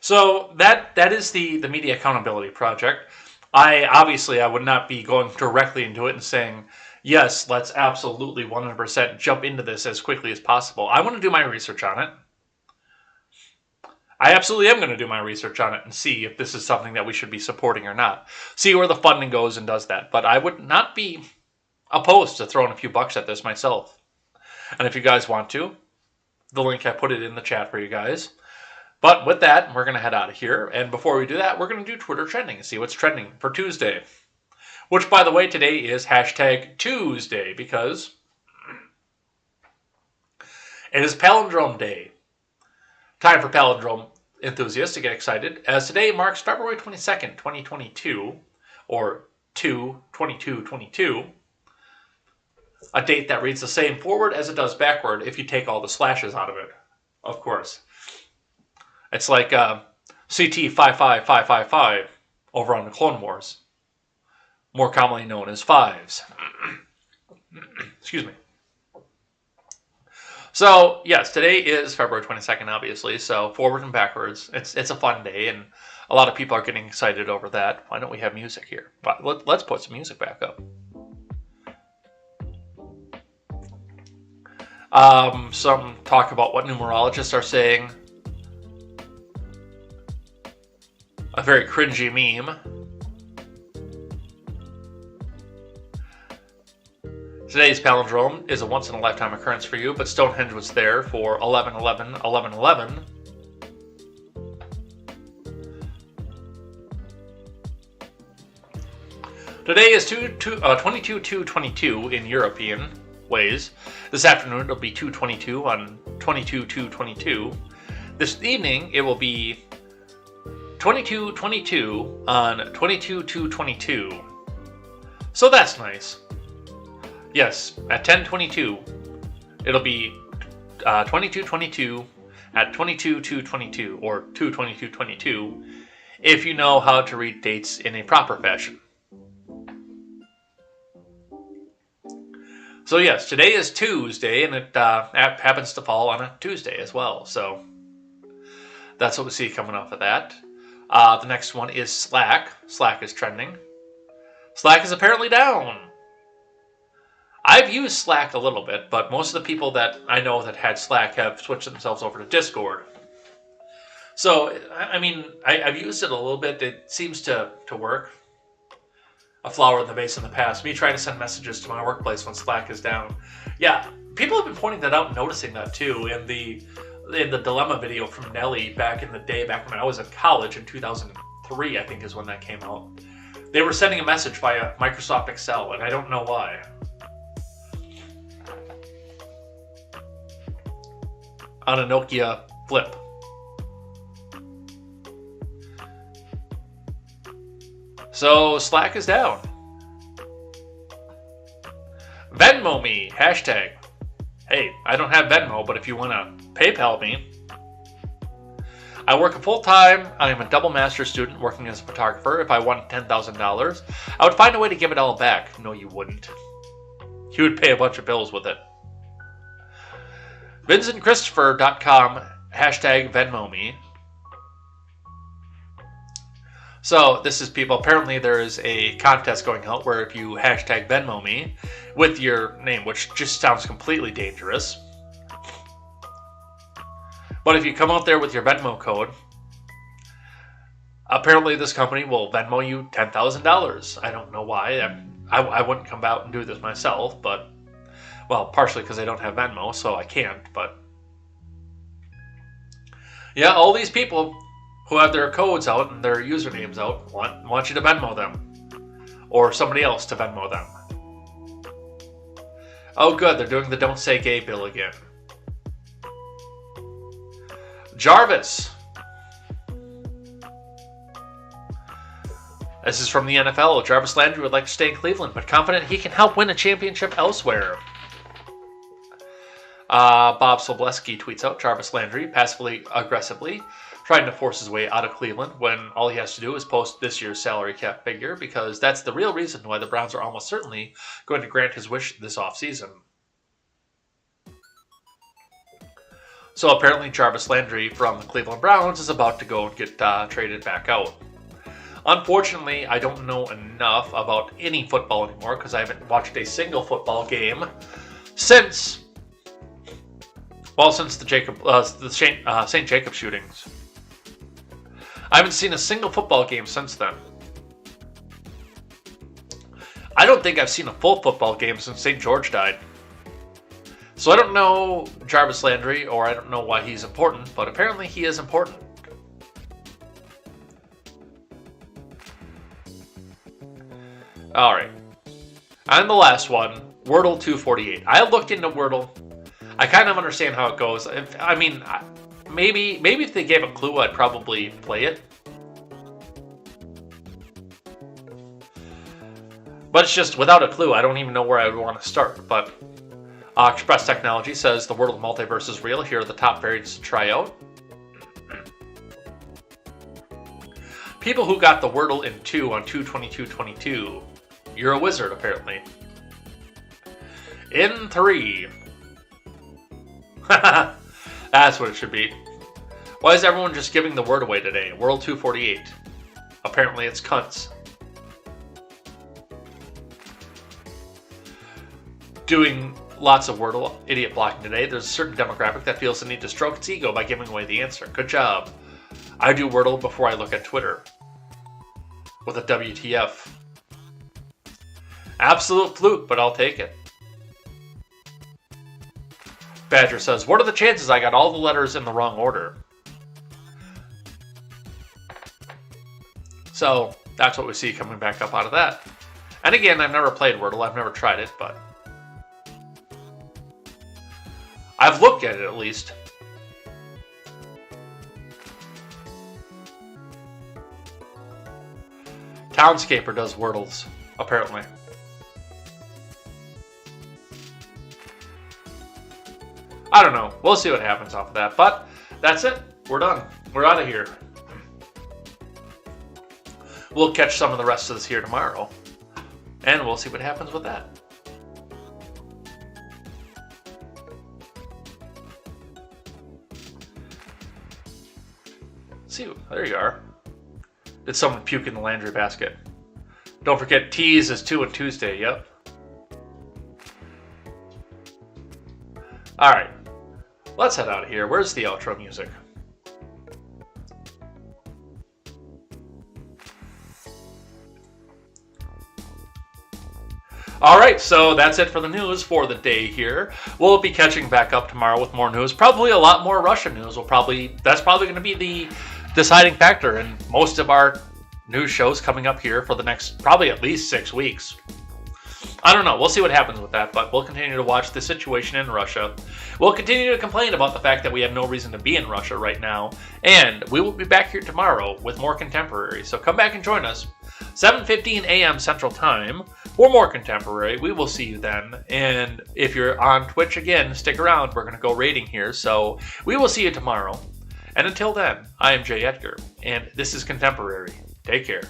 So that is the Media Accountability Project. I would not be going directly into it and saying, yes, let's absolutely 100% jump into this as quickly as possible. I want to do my research on it. I absolutely am going to do my research on it and see if this is something that we should be supporting or not. See where the funding goes and does that. But I would not be opposed to throwing a few bucks at this myself. And if you guys want to, the link, I put it in the chat for you guys. But with that, we're going to head out of here. And before we do that, we're going to do Twitter trending and see what's trending for Tuesday. Which, by the way, today is hashtag Tuesday because it is Palindrome Day. Time for palindrome enthusiasts to get excited, as today marks February 22nd, 2022, or 2/22/22, a date that reads the same forward as it does backward if you take all the slashes out of it, of course. It's like CT 55555 over on the Clone Wars, more commonly known as Fives. Excuse me. So, yes, today is February 22nd, obviously, so forward and backwards. It's a fun day, and a lot of people are getting excited over that. Why don't we have music here? But let's put some music back up. Some talk about what numerologists are saying. A very cringy meme. Today's palindrome is a once-in-a-lifetime occurrence for you, but Stonehenge was there for 11/11/11/11. Today is 22/2/22 in European ways. This afternoon it'll be 2/22 on 22/2/22. This evening it will be 22/22 on 22/2/22. So that's nice. Yes, at 10:22, it'll be 22/22 at 22/2/22 or 2/22/22 if you know how to read dates in a proper fashion. So yes, today is Tuesday, and it happens to fall on a Tuesday as well. So that's what we see coming off of that. The next one is Slack. Slack is trending. Slack is apparently down. I've used Slack a little bit, but most of the people that I know that had Slack have switched themselves over to Discord. So, I mean, I've used it a little bit. It seems to work. A flower in the vase in the past. Me trying to send messages to my workplace when Slack is down. Yeah, people have been pointing that out and noticing that too in the Dilemma video from Nelly back in the day, back when I was in college in 2003, I think is when that came out. They were sending a message via Microsoft Excel, and I don't know why. On a Nokia Flip. So Slack is down. Venmo me, hashtag. Hey, I don't have Venmo, but if you want to PayPal me. I work full-time. I am a double master's student working as a photographer. If I won $10,000, I would find a way to give it all back. No, you wouldn't. You would pay a bunch of bills with it. VincentChristopher.com, hashtag Venmo me. So this is people, apparently there is a contest going out where if you hashtag Venmo me with your name, which just sounds completely dangerous. But if you come out there with your Venmo code, apparently this company will Venmo you $10,000. I don't know why. I wouldn't come out and do this myself, but, well, partially because I don't have Venmo, so I can't, but. Yeah, all these people who have their codes out and their usernames out want you to Venmo them. Or somebody else to Venmo them. Oh good, they're doing the Don't Say Gay bill again. Jarvis. This is from the NFL. Jarvis Landry would like to stay in Cleveland, but confident he can help win a championship elsewhere. Bob Sobleski tweets out Jarvis Landry passively aggressively trying to force his way out of Cleveland when all he has to do is post this year's salary cap figure, because that's the real reason why the Browns are almost certainly going to grant his wish this offseason. So apparently Jarvis Landry from the Cleveland Browns is about to go and get traded back out. Unfortunately, I don't know enough about any football anymore because I haven't watched a single football game since the St. Jacob shootings. I haven't seen a single football game since then. I don't think I've seen a full football game since St. George died. So I don't know Jarvis Landry, or I don't know why he's important, but apparently he is important. Alright. And the last one, Wordle 248. I looked into Wordle. I kind of understand how it goes. Maybe if they gave a clue, I'd probably play it. But it's just, without a clue, I don't even know where I would want to start. But Express Technology says the Wordle multiverse is real. Here are the top variants to try out. People who got the Wordle in 2 on 2/22/22. You're a wizard, apparently. In 3. That's what it should be. Why is everyone just giving the word away today? World 248. Apparently it's cunts. Doing lots of Wordle idiot blocking today. There's a certain demographic that feels the need to stroke its ego by giving away the answer. Good job. I do Wordle before I look at Twitter. With a WTF. Absolute fluke, but I'll take it. Badger says, what are the chances I got all the letters in the wrong order? So, that's what we see coming back up out of that. And again, I've never played Wordle. I've never tried it, but I've looked at it at least. Townscaper does Wordles, apparently. I don't know. We'll see what happens off of that. But that's it. We're done. We're out of here. We'll catch some of the rest of this here tomorrow. And we'll see what happens with that. See, there you are. Did someone puke in the laundry basket? Don't forget, T's is 2 on Tuesday. Yep. All right, let's head out of here. Where's the outro music? All right, so that's it for the news for the day here. We'll be catching back up tomorrow with more news. Probably a lot more Russian news. That's probably going to be the deciding factor in most of our news shows coming up here for the next probably at least 6 weeks. I don't know. We'll see what happens with that, but we'll continue to watch the situation in Russia. We'll continue to complain about the fact that we have no reason to be in Russia right now, and we will be back here tomorrow with more Contemporary. So come back and join us, 7:15 a.m. Central Time, for more Contemporary. We will see you then, and if you're on Twitch again, stick around. We're going to go raiding here, so we will see you tomorrow. And until then, I am Jay Edgar, and this is Contemporary. Take care.